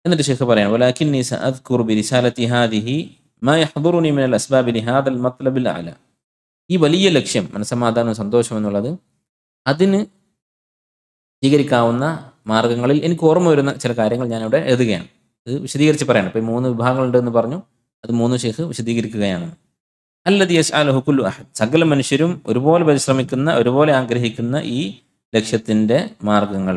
എന്നിട്ട് ശൈഖ് പറയാം, വലാകിന്നി സഅദ്കുറു ബിരിസാലതി ഹാദിഹി മാ യഹ്ദുറുനി മിനൽ അസ്ബാബി ലിഹാദൽ മത്ലബിൽ അഅല, ഈ വലിയ ലക്ഷ്യം, മനസ്സമാധാനവും സന്തോഷം എന്നുള്ളത്, അതിന് സ്വീകരിക്കാവുന്ന മാർഗങ്ങളിൽ എനിക്ക് ഓർമ്മ വരുന്ന ചില കാര്യങ്ങൾ ഞാനിവിടെ എഴുതുകയാണ്. ഇത് വിശദീകരിച്ച് പറയണം. ഇപ്പോൾ ഈ 3 വിഭാഗങ്ങളുണ്ടെന്ന് പറഞ്ഞു, അത് 3 ശൈഖ് വിശദീകരിക്കുകയാണ്. അല്ലദി യസ്അലുഹു കുല്ലു അഹദ്, സകല മനുഷ്യരും ഒരുപോലെ പരിശ്രമിക്കുന്ന, ഒരുപോലെ ആഗ്രഹിക്കുന്ന ഈ ലക്ഷ്യത്തിൻ്റെ മാർഗങ്ങൾ.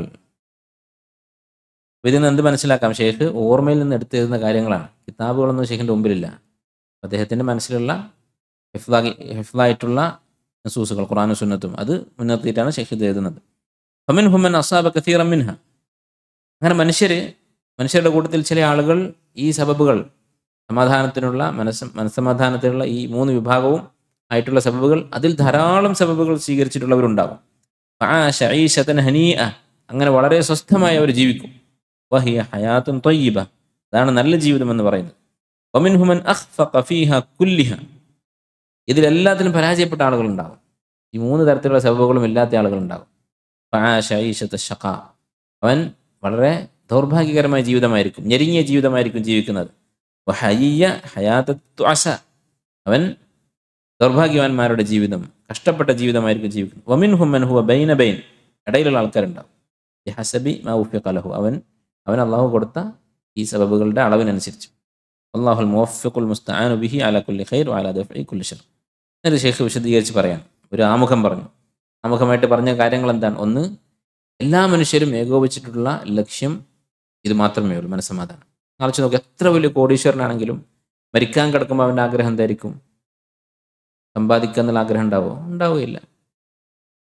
ഇതിൽ നിന്ന് എന്ത് മനസ്സിലാക്കാം? ഷെയ്ഖ് ഓർമ്മയിൽ നിന്ന് എടുത്തെഴുതുന്ന കാര്യങ്ങളാണ്. കിതാബുകളൊന്നും ഷെയ്ഖിൻ്റെ മുമ്പിലില്ല. അദ്ദേഹത്തിൻ്റെ മനസ്സിലുള്ള ഹിഫ്ളായിട്ടുള്ള നസൂസുകൾ, ഖുർആനും സുന്നത്തും, അത് മുൻനിർത്തിയിട്ടാണ് ഷെയ്ഖ് ഇത് എഴുതുന്നത്. ഫമിൻഹും മൻ അസാബ കസീറൻ മിൻഹ, അങ്ങനെ മനുഷ്യരുടെ കൂട്ടത്തിൽ ചില ആളുകൾ ഈ സബബുകൾ, സമാധാനത്തിനുള്ള മനസ്സമാധാനത്തിനുള്ള ഈ 3 വിഭാഗവും ആയിട്ടുള്ള സബബുകൾ, അതിൽ ധാരാളം സബബുകൾ സ്വീകരിച്ചിട്ടുള്ളവരുണ്ടാകും. ഫആശ ഈശതൻ ഹനീഅ, അങ്ങനെ വളരെ സ്വസ്ഥമായി അവർ ജീവിക്കും. വഹിയ ഹയാത്തുൻ ത്വയ്യിബ, അതാണ് നല്ല ജീവിതം എന്ന് പറയുന്നത്. വമിൻഹും മൻ അഖ്ഫഖ ഫീഹ കുല്ലിഹ, ഇതിലെല്ലാത്തിലും പരാജയപ്പെട്ട ആളുകളുണ്ടാകും. ഈ 3 തരത്തിലുള്ള സബബുകളും ഇല്ലാത്ത ആളുകളുണ്ടാകും. ഫആശ ഈശത ശഖാ, അവൻ വളരെ ദൗർഭാഗ്യകരമായ ജീവിതമായിരിക്കും, ഞെരുങ്ങിയ ജീവിതമായിരിക്കും ജീവിക്കുന്നത്. വഹയ്യ ഹയാത തുഅസ, അവൻ ദൗർഭാഗ്യവാന്മാരുടെ ജീവിതം, കഷ്ടപ്പെട്ട ജീവിതമായിരിക്കും ജീവിക്കുന്നത്. വമിൻഹും മൻ ഹുവ ബൈന ബൈൻ, ഇടയിലുള്ള ആൾക്കാരുണ്ടാവും. ബിഹസബി മാ ഉഫിഖ ലഹു, അവൻ അള്ളാഹു കൊടുത്ത ഈ സബബുകളുടെ അളവിനനുസരിച്ച്. അല്ലാഹുൽ മുവഫ്ഫിഖുൽ മുസ്തആനു ബിഹി അലാ കുല്ലി ഖൈർ വഅലാ ദഫഇ കുല്ലി ശർ. എന്നൊരു ഷെയ്ഖ് വിശദീകരിച്ച് പറയാം. ഒരു ആമുഖം പറഞ്ഞു. ആമുഖമായിട്ട് പറഞ്ഞ കാര്യങ്ങൾ എന്താണ്? ഒന്ന്, എല്ലാ മനുഷ്യരും ഏകോപിച്ചിട്ടുള്ള ലക്ഷ്യം ഇത് മാത്രമേ ഉള്ളൂ, മനസ്സമാധാനം. ആലോചിച്ച് നോക്കുക, എത്ര വലിയ കോടീശ്വരനാണെങ്കിലും മരിക്കാൻ കിടക്കുമ്പോൾ അവൻ്റെ ആഗ്രഹം എന്തായിരിക്കും? സമ്പാദിക്കുക എന്നുള്ള ആഗ്രഹം ഉണ്ടാവുമോ? ഉണ്ടാവുകയില്ല.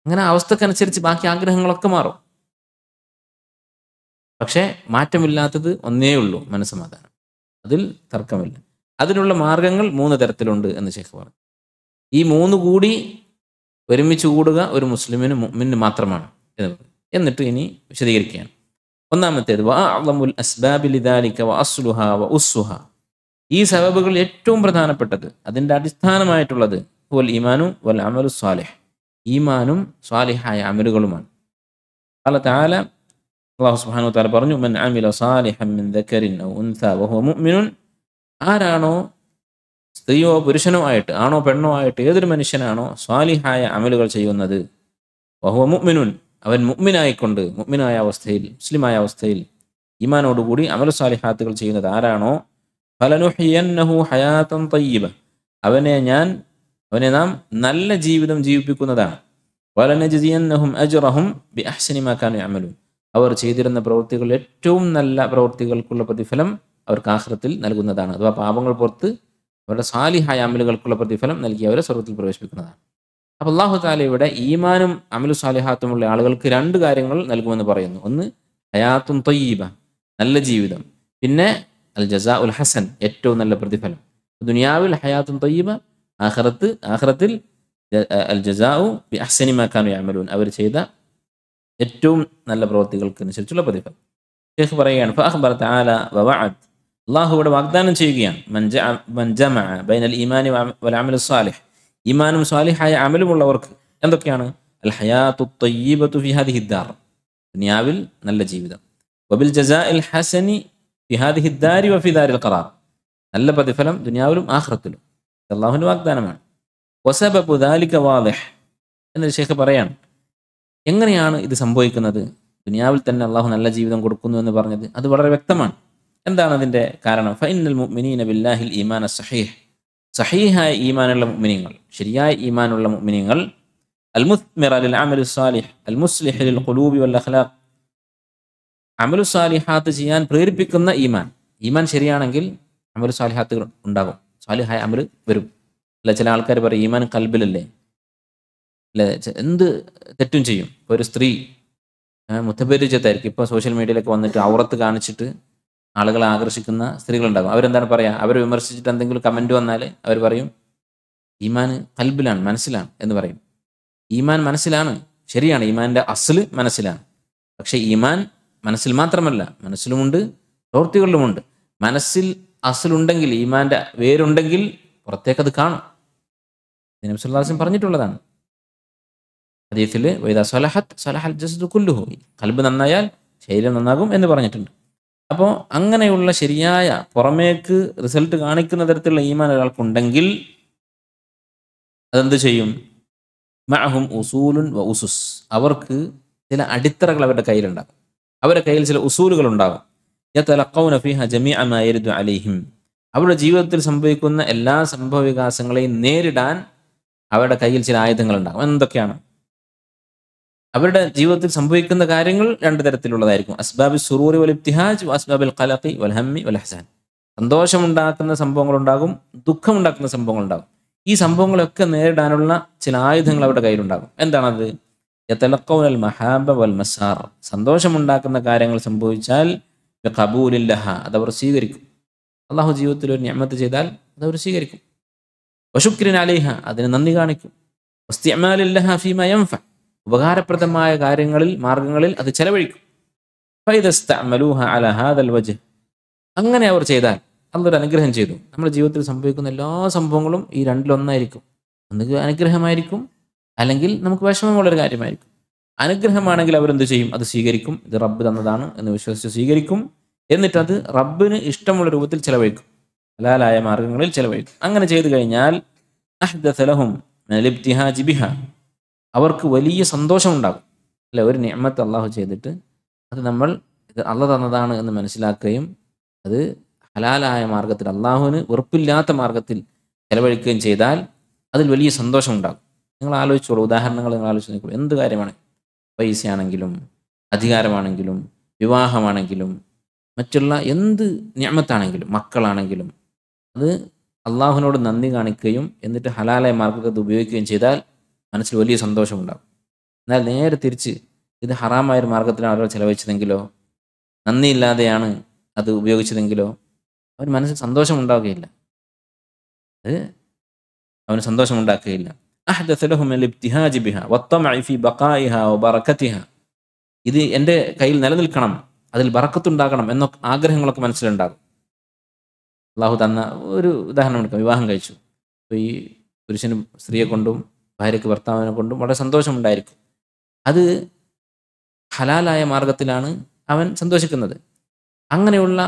അങ്ങനെ അവസ്ഥക്കനുസരിച്ച് ബാക്കി ആഗ്രഹങ്ങളൊക്കെ മാറും. പക്ഷേ മാറ്റമില്ലാത്തത് ഒന്നേ ഉള്ളൂ, മനസ്സമാധാനം. അതിൽ തർക്കമില്ല. അതിനുള്ള മാർഗങ്ങൾ 3 തരത്തിലുണ്ട് എന്ന് ഷെയ്ഖ് പറഞ്ഞു. ഈ 3 കൂടി ഒരുമിച്ച് കൂടുക ഒരു മുഅ്മിന് മാത്രമാണ് എന്ന് പറഞ്ഞു. എന്നിട്ട് ഇനി വിശദീകരിക്കുകയാണ്. ഒന്നാമത്തേത് വഅഅ്ളമുൽ അസ്ബാബി ലിദാലിക വഅസ്ലുഹാ വഉസ്സുഹാ. ഈ സബബുകൾ ഏറ്റവും പ്രധാനപ്പെട്ടത്, അതിൻ്റെ അടിസ്ഥാനമായിട്ടുള്ളത് വൽ ഈമാനു വൽ അമലു സ്വാലിഹ്, ഈമാനും സ്വാലിഹായ അമലുകളുമാണ്. ഖാല തആല, അല്ലാഹു സുബ്ഹാനഹു വതആല പറഞ്ഞു, മൻ അമില സാലിഹൻ മിൻ ദക്കരിൻ ഔ ഉൻസാ വഹുവ മുഅ്മിനുൻ. ആരാണോ, സ്ത്രീയോ പുരുഷനോ ആയിട്ട്, ആണോ പെണ്ണോ ആയിട്ട്, ഏതൊരു മനുഷ്യനാണോ സ്വാലിഹായ അമലുകൾ ചെയ്യുന്നത്, വഹുവ മുഅ്മിനുൻ, അവൻ മുഅ്മിനായിക്കൊണ്ട്, മുഅ്മിനായ അവസ്ഥയിൽ, മുസ്ലിമായ അവസ്ഥയിൽ ഈമാനോടുകൂടി അമലു സാലിഹാത്തുകൾ ചെയ്യുന്നത് ആരാണോ, ഫലനുഹ്യിയന്നഹു ഹയാതൻ തയ്യിബ, അവനെ നാം നല്ല ജീവിതം ജീവിപ്പിക്കുന്നതാണ്. വലനജ്സിയന്നഹും അജ്റഹും ബിഅഹ്സനി മാ കാനൂ യഅമലൂൻ, അവർ ചെയ്തിരുന്ന പ്രവൃത്തികൾ ഏറ്റവും നല്ല പ്രവൃത്തികൾക്കുള്ള പ്രതിഫലം അവർക്ക് ആഖിറത്തിൽ നൽകുന്നതാണ്. അഥവാ പാപങ്ങൾ പുറത്ത് അവരുടെ സാലിഹായ അമലുകൾക്കുള്ള പ്രതിഫലം നൽകി അവരെ സ്വർഗ്ഗത്തിൽ പ്രവേശിപ്പിക്കുന്നതാണ്. അപ്പോൾ അല്ലാഹു തആല ഇവിടെ ഈമാനും അമലു സാലിഹാത്തുമുള്ള ആളുകൾക്ക് 2 കാര്യങ്ങൾ നൽകുമെന്ന് പറയുന്നു. ഒന്ന്, ഹയാത്തുൻ തയ്യിബ, നല്ല ജീവിതം. പിന്നെ അൽ ജസാഉൽ ഹസൻ, ഏറ്റവും നല്ല പ്രതിഫലം. ദുനിയാവിൽ ഹയാത്തുൻ തയ്യിബ, ആഖിറത്തിൽ അൽ ജസാഉ ബി അഹ്സനി മാ കാനൂ യഅമലൂൻ, അവർ ചെയ്ത ഏറ്റവും നല്ല പ്രവൃത്തികൾക്ക് അനുസരിച്ചുള്ള പ്രതിഫലം. ഷെയ്ഖ് പറയുകയാണ്, ഫഅഖ്ബറ തആല വവഅദ്, അല്ലാഹു ഇവിടെ വാഗ്ദാനം ചെയ്യുകയാണ്, മൻ ജമഅ ബൈനൽ ഈമാനി വൽ അമലി സ്വാലിഹ്, ഈമാനും സ്വാലിഹായ അമലുമുള്ളവർക്ക് എന്തൊക്കെയാണ്? അൽ ഹയാത്തു തയ്യിബത്തു ഫി ഹാദിഹി ദാർ, ദുനിയാവിൽ നല്ല ജീവിതം. വബിൽ ജസാഇൽ ഹസനി ഫി ഹാദിഹി ദാരി വഫി ദാരിൽ ഖറാർ, നല്ല പ്രതിഫലം ദുനിയാവിലും ആഖിറത്തിലും. അല്ലാഹുവിന്റെ വാഗ്ദാനമാണ്. വസബബു ദാലിക വാളിഹ് എന്ന് ഷെയ്ഖ് പറയാണ്. എങ്ങനെയാണ് ഇത് സംഭവിക്കുന്നത്? ദുനിയാവിൽ തന്നെ അള്ളാഹു നല്ല ജീവിതം കൊടുക്കുന്നു എന്ന് പറഞ്ഞത് അത് വളരെ വ്യക്തമാണ്. എന്താണ് അതിൻ്റെ കാരണം? ഫഇന്നൽ മുഅ്മിനീന ബില്ലാഹിൽ ഈമാന സഹീഹ്, സഹീഹായ ഈമാനുള്ള മുഅ്മിനീങ്ങൾ, ശരിയായ ഈമാനുള്ള മുഅ്മിനീങ്ങൾ, അൽ മുസ്മിറ ലിൽ അമലി സ്വാലിഹ് അൽ മുസ്ലിഹ് ലിൽ ഖുലൂബി വൽ അഖ്ലാഖ്, അമലു സാലിഹാത്ത് ചെയ്യാൻ പ്രേരിപ്പിക്കുന്ന ഈമാൻ ശരിയാണെങ്കിൽ അമലു സാലിഹാത്തുകൾ ഉണ്ടാകും, സ്വാലിഹായ അമൽ വരും. അല്ല, ചില ആൾക്കാർ പറയും ഈമാൻ കൽബിലല്ലേ, അല്ലെ, എന്ത് തെറ്റും ചെയ്യും. ഇപ്പോൾ ഒരു സ്ത്രീ മുത്തബരിജത്തായിരിക്കും, ഇപ്പോൾ സോഷ്യൽ മീഡിയയിലൊക്കെ വന്നിട്ട് ഔറത്ത് കാണിച്ചിട്ട് ആളുകളെ ആകർഷിക്കുന്ന സ്ത്രീകളുണ്ടാകും. അവരെന്താണ് പറയുക? അവരെ വിമർശിച്ചിട്ട് എന്തെങ്കിലും കമൻറ്റ് വന്നാൽ അവർ പറയും ഈമാൻ കൽബിലാണ്, മനസ്സിലാണ് എന്ന് പറയും. ഈമാൻ മനസ്സിലാണ്, ശരിയാണ്, ഈമാൻ്റെ അസ്ല് മനസ്സിലാണ്. പക്ഷേ ഈമാൻ മനസ്സിൽ മാത്രമല്ല, മനസ്സിലുമുണ്ട്, പ്രവൃത്തികളിലുമുണ്ട്. മനസ്സിൽ അസ്ലുണ്ടെങ്കിൽ, ഈമാൻ്റെ വേരുണ്ടെങ്കിൽ പുറത്തേക്കത് കാണും. നബി സല്ലല്ലാഹു അലൈഹി വസല്ലം പറഞ്ഞിട്ടുള്ളതാണ് ഹദീസിൽ, വൈദാ സലഹത് സലഹൽ ജസ്ദു കുല്ലുഹു, ഖൽബ് നന്നായാൽ ശരീരം നന്നാകും എന്ന് പറഞ്ഞിട്ടുണ്ട്. അപ്പോൾ അങ്ങനെയുള്ള ശരിയായ പുറമേക്ക് റിസൾട്ട് കാണിക്കുന്ന തരത്തിലുള്ള ഈമാൻ ഒരാൾക്കുണ്ടെങ്കിൽ അതെന്ത് ചെയ്യും? മഅഹും ഉസൂലുൻ വ ഉസുസ്, അവർക്ക് ചില അടിത്തറകൾ അവരുടെ കയ്യിലുണ്ടാകും, അവരുടെ കയ്യിൽ ചില ഉസൂലുകൾ ഉണ്ടാകും. യതലഖൗന ഫീഹ ജമീഅ മാ യരിദു അലൈഹിം, അവരുടെ ജീവിതത്തിൽ സംഭവിക്കുന്ന എല്ലാ സംഭവ വികാസങ്ങളെയും നേരിടാൻ അവരുടെ കയ്യിൽ ചില ആയുധങ്ങൾ ഉണ്ടാകും. എന്തൊക്കെയാണ്? അവരുടെ ജീവിതത്തിൽ സംഭവിക്കുന്ന കാര്യങ്ങൾ 2 തരത്തിലുള്ളതായിരിക്കും. അസ്ബാബി സുറൂറി വൽ ഇബ്തിഹാജ് വ അസ്ബാബിൽ ഖലഖി വൽ ഹമ്മി വൽ ഹസൻ. സന്തോഷമുണ്ടാക്കുന്ന സംഭവങ്ങളുണ്ടാകും, ദുഃഖമുണ്ടാക്കുന്ന സംഭവങ്ങളുണ്ടാകും. ഈ സംഭവങ്ങളൊക്കെ നേരിടാനുള്ള ചില ആയുധങ്ങൾ അവരുടെ കയ്യിലുണ്ടാകും. എന്താണത്? യതലഖൗനൽ മഹാബ വൽ മസാർ, സന്തോഷമുണ്ടാക്കുന്ന കാര്യങ്ങൾ സംഭവിച്ചാൽ ഖബൂലില്ലഹ, അതവർ സ്വീകരിക്കും. അള്ളാഹു ജീവിതത്തിൽ ഒരു നിഅമത്ത് ചെയ്താൽ അതവർ സ്വീകരിക്കും. വശുക്രിൻ അലൈഹ, അതിന് നന്ദി കാണിക്കും. വസ്തിഅമാലില്ലഹ ഫീമാ യൻഫ, ഉപകാരപ്രദമായ കാര്യങ്ങളിൽ, മാർഗങ്ങളിൽ അത് ചെലവഴിക്കും. ഫൈദസ്തഅമലൂഹ അലാ ഹാദൽ വജ്ഹ്, അങ്ങനെ അവർ ചെയ്താൽ അള്ളാഹു അനുഗ്രഹം ചെയ്തു. നമ്മുടെ ജീവിതത്തിൽ സംഭവിക്കുന്ന എല്ലാ സംഭവങ്ങളും ഈ 2-1 ഒന്നുകിൽ അനുഗ്രഹമായിരിക്കും, അല്ലെങ്കിൽ നമുക്ക് വിഷമമുള്ളൊരു കാര്യമായിരിക്കും. അനുഗ്രഹമാണെങ്കിൽ അവരെന്ത് ചെയ്യും? അത് സ്വീകരിക്കും. ഇത് റബ്ബ് തന്നതാണ് എന്ന് വിശ്വസിച്ച് സ്വീകരിക്കും. എന്നിട്ടത് റബ്ബിന് ഇഷ്ടമുള്ള രൂപത്തിൽ ചെലവഴിക്കും, ഹലാലായ മാർഗങ്ങളിൽ ചെലവഴിക്കും. അങ്ങനെ ചെയ്തു കഴിഞ്ഞാൽ അഹ്ദസ ലഹും മിനൽ ഇബ്തിഹാജി ബിഹ, അവർക്ക് വലിയ സന്തോഷമുണ്ടാകും. അല്ലെ, ഒരു നിഅമത്ത് അള്ളാഹു ചെയ്തിട്ട് അത് നമ്മൾ ഇത് അള്ളാഹ് തന്നതാണ് എന്ന് മനസ്സിലാക്കുകയും അത് ഹലാലായ മാർഗത്തിൽ അള്ളാഹുവിന് വെറുപ്പില്ലാത്ത മാർഗത്തിൽ ചെലവഴിക്കുകയും ചെയ്താൽ അതിൽ വലിയ സന്തോഷമുണ്ടാകും. നിങ്ങൾ ആലോചിച്ചോളൂ, ഉദാഹരണങ്ങൾ നിങ്ങൾ ആലോചിച്ച് നോക്കൂ. എന്ത് കാര്യമാണ്, പൈസയാണെങ്കിലും അധികാരമാണെങ്കിലും വിവാഹമാണെങ്കിലും മറ്റുള്ള എന്ത് നിഅമത്താണെങ്കിലും മക്കളാണെങ്കിലും അത് അള്ളാഹുവിനോട് നന്ദി കാണിക്കുകയും എന്നിട്ട് ഹലാലായ മാർഗത്തിൽ അത് ഉപയോഗിക്കുകയും ചെയ്താൽ മനസ്സിൽ വലിയ സന്തോഷമുണ്ടാകും. എന്നാൽ നേരെ തിരിച്ച് ഇത് ഹറാമായൊരു മാർഗത്തിലാണ് ഒരാൾ ചെലവഴിച്ചതെങ്കിലോ നന്ദിയില്ലാതെയാണ് അത് ഉപയോഗിച്ചതെങ്കിലോ അവന് മനസ്സിൽ സന്തോഷമുണ്ടാവുകയില്ല, അത് അവന് സന്തോഷമുണ്ടാക്കുകയില്ല. ഇത് എൻ്റെ കയ്യിൽ നിലനിൽക്കണം, അതിൽ ബറക്കത്തുണ്ടാകണം എന്ന ആഗ്രഹങ്ങളൊക്കെ മനസ്സിലുണ്ടാകും. അള്ളാഹു തന്ന ഒരു ഉദാഹരണം എടുക്കാം. വിവാഹം കഴിച്ചു, അപ്പോൾ ഈ പുരുഷനും സ്ത്രീയെ കൊണ്ടും ഭാര്യയ്ക്ക് ഭർത്താവിനെ കൊണ്ടും വളരെ സന്തോഷമുണ്ടായിരിക്കും. അത് ഹലാലായ മാർഗത്തിലാണ് അവൻ സന്തോഷിക്കുന്നത്. അങ്ങനെയുള്ള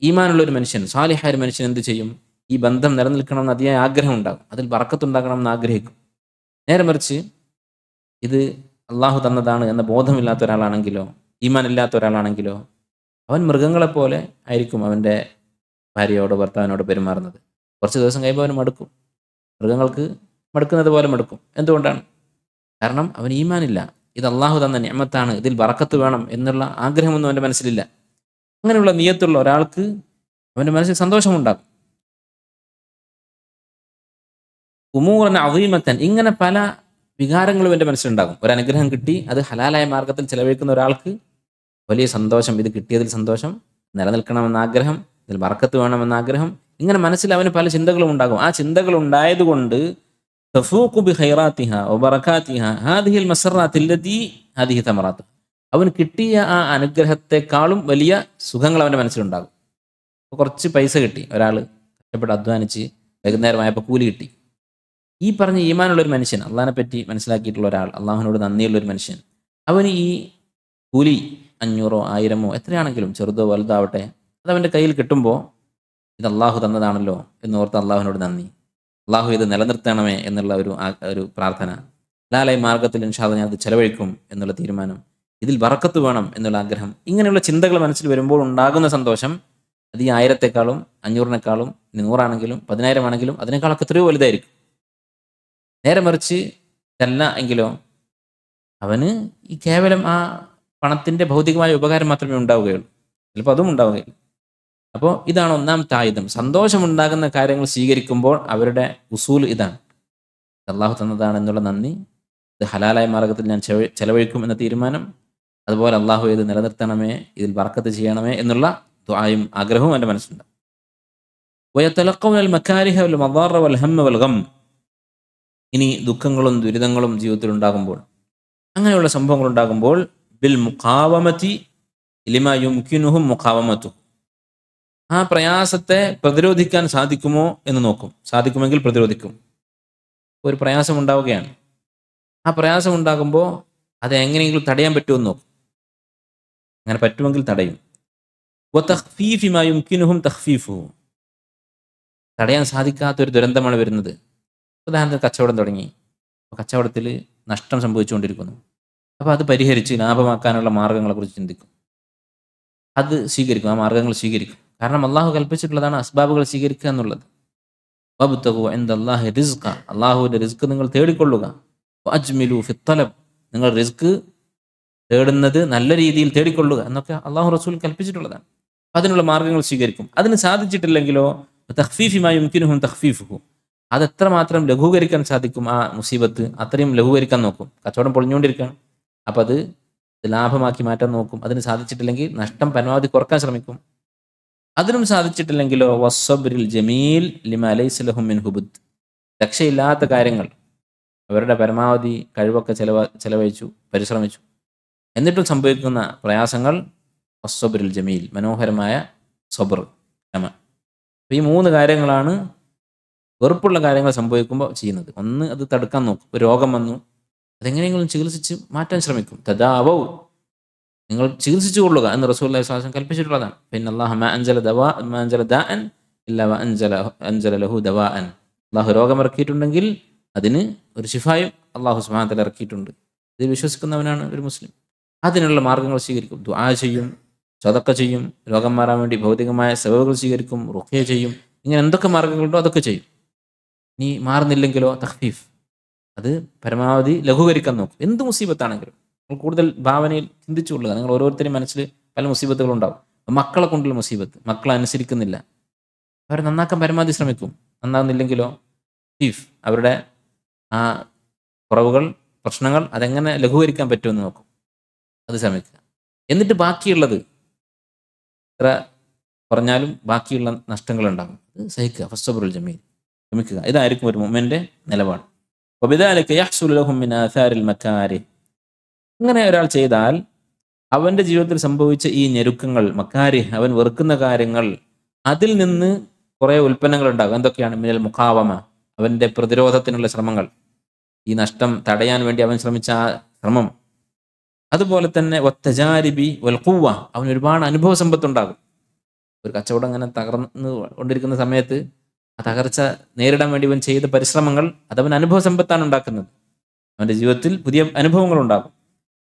ഈമാനുള്ള ഒരു മനുഷ്യൻ, സാലിഹായ ഒരു മനുഷ്യൻ എന്ത് ചെയ്യും? ഈ ബന്ധം നിലനിൽക്കണമെന്ന് അതിയായ ആഗ്രഹം ഉണ്ടാകും, അതിൽ ബറക്കത്തുണ്ടാകണം എന്ന് ആഗ്രഹിക്കും. നേരെ മറിച്ച് ഇത് അള്ളാഹു തന്നതാണ് എന്ന ബോധമില്ലാത്ത ഒരാളാണെങ്കിലോ ഈമാൻ ഇല്ലാത്ത ഒരാളാണെങ്കിലോ അവൻ മൃഗങ്ങളെപ്പോലെ ആയിരിക്കും അവൻ്റെ ഭാര്യയോടോ ഭർത്താവിനോട് പെരുമാറുന്നത്. കുറച്ച് ദിവസം കഴിയുമ്പോൾ അവന് മടുക്കും. മൃഗങ്ങൾക്ക് മടുക്കുന്നത് പോലെ മടുക്കും. എന്തുകൊണ്ടാണ്? കാരണം അവന് ഈമാനില്ല. ഇത് അള്ളാഹു തന്ന നിഅമത്താണ്, ഇതിൽ ബറക്കത്ത് വേണം എന്നുള്ള ആഗ്രഹമൊന്നും അവൻ്റെ മനസ്സിലില്ല. അങ്ങനെയുള്ള നിയത്തുള്ള ഒരാൾക്ക് അവൻ്റെ മനസ്സിൽ സന്തോഷമുണ്ടാകും. ഉമൂറൻ അദീമത്തൻ, ഇങ്ങനെ പല വികാരങ്ങളും എൻ്റെ മനസ്സിലുണ്ടാകും. ഒരു അനുഗ്രഹം കിട്ടി, അത് ഹലാലായ മാർഗത്തിൽ ചെലവഴിക്കുന്ന ഒരാൾക്ക് വലിയ സന്തോഷം, ഇത് കിട്ടിയതിൽ സന്തോഷം, നിലനിൽക്കണമെന്ന ആഗ്രഹം, ഇതിൽ ബറക്കത്ത് വേണമെന്ന ആഗ്രഹം, ഇങ്ങനെ മനസ്സിൽ അവന് പല ചിന്തകളും ഉണ്ടാകും. ആ ചിന്തകൾ ഉണ്ടായതുകൊണ്ട് അവന് കിട്ടിയ ആ അനുഗ്രഹത്തെക്കാളും വലിയ സുഖങ്ങൾ അവൻ്റെ മനസ്സിലുണ്ടാകും. അപ്പോൾ കുറച്ച് പൈസ കിട്ടി, ഒരാൾ കഷ്ടപ്പെട്ട് അധ്വാനിച്ച് വൈകുന്നേരമായപ്പോൾ കൂലി കിട്ടി. ഈ പറഞ്ഞ ഈമാനുള്ളൊരു മനുഷ്യൻ, അള്ളാഹിനെ പറ്റി മനസ്സിലാക്കിയിട്ടുള്ള ഒരാൾ, അള്ളാഹുവിനോട് നന്ദിയുള്ളൊരു മനുഷ്യൻ, അവന് ഈ കൂലി 500 1000 എത്രയാണെങ്കിലും ചെറുതോ വലുതാവട്ടെ അതവൻ്റെ കയ്യിൽ കിട്ടുമ്പോൾ ഇത് അള്ളാഹു തന്നതാണല്ലോ എന്നോർത്ത് അള്ളാഹുവിനോട് നന്ദി, അള്ളാഹു ഇത് നിലനിർത്തണമേ എന്നുള്ള ഒരു പ്രാർത്ഥന, ഹലാലായ മാർഗത്തിൽ ഇൻഷാ അല്ലാഹ് ഞാൻ അത് ചെലവഴിക്കും എന്നുള്ള തീരുമാനം, ഇതിൽ ബറക്കത്ത് വേണം എന്നുള്ള ആഗ്രഹം, ഇങ്ങനെയുള്ള ചിന്തകൾ മനസ്സിൽ വരുമ്പോൾ ഉണ്ടാകുന്ന സന്തോഷം അത് ഈ 1000-ത്തെക്കാളും 500-നെക്കാളും 100 ആണെങ്കിലും 10,000 ആണെങ്കിലും അതിനേക്കാളൊക്കെ എത്രയോ വലുതായിരിക്കും. നേരെ മറിച്ച് ഇതല്ല എങ്കിലോ അവന് ഈ കേവലം ആ പണത്തിൻ്റെ ഭൗതികമായ ഉപകാരം മാത്രമേ ഉണ്ടാവുകയുള്ളൂ, ചിലപ്പോൾ അതും ഉണ്ടാവുകയില്ല. അപ്പോൾ ഇതാണ് ഒന്നാമത്തെ ആയുധം. സന്തോഷമുണ്ടാകുന്ന കാര്യങ്ങൾ സ്വീകരിക്കുമ്പോൾ അവരുടെ ഉസൂൽ ഇതാണ്, അള്ളാഹു തന്നതാണ് എന്നുള്ള നന്ദി, ഇത് ഹലാലായ മാർഗത്തിൽ ഞാൻ ചെലവഴിക്കും എന്ന തീരുമാനം, അതുപോലെ അള്ളാഹു ഇത് നിലനിർത്തണമേ, ഇതിൽ ബർക്കത്ത് ചെയ്യണമേ എന്നുള്ള ദുആയും ആഗ്രഹവും എൻ്റെ മനസ്സിലുണ്ട്. ഇനി ദുഃഖങ്ങളും ദുരിതങ്ങളും ജീവിതത്തിൽ ഉണ്ടാകുമ്പോൾ, അങ്ങനെയുള്ള സംഭവങ്ങൾ ഉണ്ടാകുമ്പോൾ ബിൽ മുഖാവമതി ലിമാ യുംകിനുഹും മുഖാവമതു, ആ പ്രയാസത്തെ പ്രതിരോധിക്കാൻ സാധിക്കുമോ എന്ന് നോക്കും. സാധിക്കുമെങ്കിൽ പ്രതിരോധിക്കും. ഒരു പ്രയാസം ഉണ്ടാവുകയാണ്, ആ പ്രയാസം ഉണ്ടാകുമ്പോൾ അത് എങ്ങനെയെങ്കിലും തടയാൻ പറ്റുമെന്ന് നോക്കും. അങ്ങനെ പറ്റുമെങ്കിൽ തടയും. വതഖ്ഫീഫി മാ യുംകിനുഹും തഖ്ഫീഫുഹു, തടയാൻ സാധിക്കാത്തൊരു ദുരന്തമാണ് വരുന്നത്. ഉദാഹരണത്തിന് കച്ചവടം തുടങ്ങി, അപ്പോൾ കച്ചവടത്തിൽ നഷ്ടം സംഭവിച്ചുകൊണ്ടിരിക്കുന്നു. അപ്പോൾ അത് പരിഹരിച്ച് ലാഭമാക്കാനുള്ള മാർഗങ്ങളെക്കുറിച്ച് ചിന്തിക്കും, അത് സ്വീകരിക്കും, ആ മാർഗങ്ങൾ സ്വീകരിക്കും. കാരണം അള്ളാഹു കൽപ്പിച്ചിട്ടുള്ളതാണ് അസ്ബാബുകൾ സ്വീകരിക്കുക എന്നുള്ളത്. വബ്തഗു ഇൻദല്ലാഹി റിസ്ഖ, അള്ളാഹുവിൻ്റെ റിസ്ക് നിങ്ങൾ തേടിക്കൊള്ളുക. വഅജ്മിലു ഫിത്തലബ്, നിങ്ങൾ റിസ്ക് തേടുന്നത് നല്ല രീതിയിൽ തേടിക്കൊള്ളുക എന്നൊക്കെ അള്ളാഹു റസൂൽ കൽപ്പിച്ചിട്ടുള്ളതാണ്. അതിനുള്ള മാർഗങ്ങൾ സ്വീകരിക്കും. അതിന് സാധിച്ചിട്ടില്ലെങ്കിലോ തഖ്ഫീഫി മാ യുംകിനുഹും തഖ്ഫീഫുഹു, അതെത്രമാത്രം ലഘൂകരിക്കാൻ സാധിക്കും ആ മുസീബത്ത് അത്രയും ലഘൂകരിക്കാൻ നോക്കും. കച്ചവടം പൊളിഞ്ഞുകൊണ്ടിരിക്കുകയാണ്, അപ്പോൾ അത് ലാഭമാക്കി മാറ്റാൻ നോക്കും. അതിന് സാധിച്ചിട്ടില്ലെങ്കിൽ നഷ്ടം പരമാവധി കുറക്കാൻ ശ്രമിക്കും. അതിനും സാധിച്ചിട്ടില്ലെങ്കിലോ വസ്സബ്രിൽ ജമീൽ ലിമാ ലൈസ ലഹും മിൻ ഹുബുദ്, രക്ഷയില്ലാത്ത കാര്യങ്ങൾ അവരുടെ പരമാവധി കഴിവൊക്കെ ചെലവഴിച്ചു പരിശ്രമിച്ചു, എന്നിട്ടും സംഭവിക്കുന്ന പ്രയാസങ്ങൾ വസ്സബ്രിൽ ജമീൽ, മനോഹരമായ സബ്ർ, ക്ഷമ. അപ്പോൾ ഈ 3 കാര്യങ്ങളാണ് വെറുപ്പുള്ള കാര്യങ്ങൾ സംഭവിക്കുമ്പോൾ ചെയ്യുന്നത്. ഒന്ന്, അത് തടുക്കാൻ നോക്കും. ഒരു രോഗം വന്നു, അതെങ്ങനെയെങ്കിലും ചികിത്സിച്ച് മാറ്റാൻ ശ്രമിക്കും. തദാവൗ, നിങ്ങൾ ചികിത്സിച്ചു കൊള്ളുക എന്ന് റസൂലുള്ളാഹി സ്വല്ലല്ലാഹു അലൈഹി വസല്ലം കൽപ്പിച്ചിട്ടുള്ളതാണ്. പിന്നല്ലാഹ മാ അൻസല ദാഅൻ ഇല്ലാ അൻസല ലഹു ദവാഅൻ, അള്ളാഹു രോഗമിറക്കിയിട്ടുണ്ടെങ്കിൽ അതിന് ഒരു ശിഫായും അള്ളാഹു സുബ്ഹാനഹു വ തആല ഇറക്കിയിട്ടുണ്ട്. ഇതിൽ വിശ്വസിക്കുന്നവനാണ് ഒരു മുസ്ലിം. അതിനുള്ള മാർഗങ്ങൾ സ്വീകരിക്കും. ദുആ ചെയ്യും, സദഖ ചെയ്യും, രോഗം മാറാൻ വേണ്ടി ഭൗതികമായ സബബുകൾ സ്വീകരിക്കും, റുഖ്യ ചെയ്യും. ഇങ്ങനെ എന്തൊക്കെ മാർഗങ്ങളുണ്ടോ അതൊക്കെ ചെയ്യും. ഇനി മാറുന്നില്ലെങ്കിലോ തഖ്ഫീഫ്, അത് പരമാവധി ലഘൂകരിക്കാൻ നോക്കും. എന്ത് മുസീബത്താണെങ്കിലും നിങ്ങൾ കൂടുതൽ ഭാവനയിൽ ചിന്തിച്ചുകൊള്ളുക. നിങ്ങൾ ഓരോരുത്തരും മനസ്സിൽ പല മുസീബത്തുകളുണ്ടാവും. മക്കളെ കൊണ്ടുള്ള മുസീബത്ത്, മക്കളെ അനുസരിക്കുന്നില്ല, അവരെ നന്നാക്കാൻ പരമാവധി ശ്രമിക്കും. നന്നാകുന്നില്ലെങ്കിലോ തഖ്ഫീഫ്, അവരുടെ ആ കുറവുകൾ, പ്രശ്നങ്ങൾ അതെങ്ങനെ ലഘൂകരിക്കാൻ പറ്റുമെന്ന് നോക്കും, അത് ശ്രമിക്കുക. എന്നിട്ട് ബാക്കിയുള്ളത് എത്ര പറഞ്ഞാലും ബാക്കിയുള്ള നഷ്ടങ്ങളുണ്ടാകും, അത് സഹിക്കുക. ഫസ്സബ്റുൽ ജമീൽ, ശ്രമിക്കുക. ഇതായിരിക്കും ഒരു മുഅ്മിന്റെ നിലപാട്. വബിദാലിക യഹ്സുലു ലഹും മിൻ ആഥാരിൽ മകാരിഹ്. ഇങ്ങനെ ഒരാൾ ചെയ്താൽ അവൻ്റെ ജീവിതത്തിൽ സംഭവിച്ച ഈ ഞെരുക്കങ്ങൾ, മക്കാരിഹ്, അവൻ വെറുക്കുന്ന കാര്യങ്ങൾ, അതിൽ നിന്ന് കുറേ ഉൽപ്പന്നങ്ങൾ ഉണ്ടാകും. എന്തൊക്കെയാണ്? മിനൽ മുഖാവമ, അവൻ്റെ പ്രതിരോധത്തിനുള്ള ശ്രമങ്ങൾ, ഈ നഷ്ടം തടയാൻ വേണ്ടി അവൻ ശ്രമിച്ച ആ ശ്രമം. അതുപോലെ തന്നെ വത്തജാരിബി വൽ ഖുവ്വ, അവന് ഒരുപാട് അനുഭവ സമ്പത്തുണ്ടാകും. ഒരു കച്ചവടം അങ്ങനെ തകർന്നു കൊണ്ടിരിക്കുന്ന സമയത്ത് ആ തകർച്ച നേരിടാൻ വേണ്ടി അവൻ ചെയ്ത പരിശ്രമങ്ങൾ, അതവൻ അനുഭവ സമ്പത്താണ് ഉണ്ടാക്കുന്നത്. അവൻ്റെ ജീവിതത്തിൽ പുതിയ അനുഭവങ്ങൾ ഉണ്ടാകും.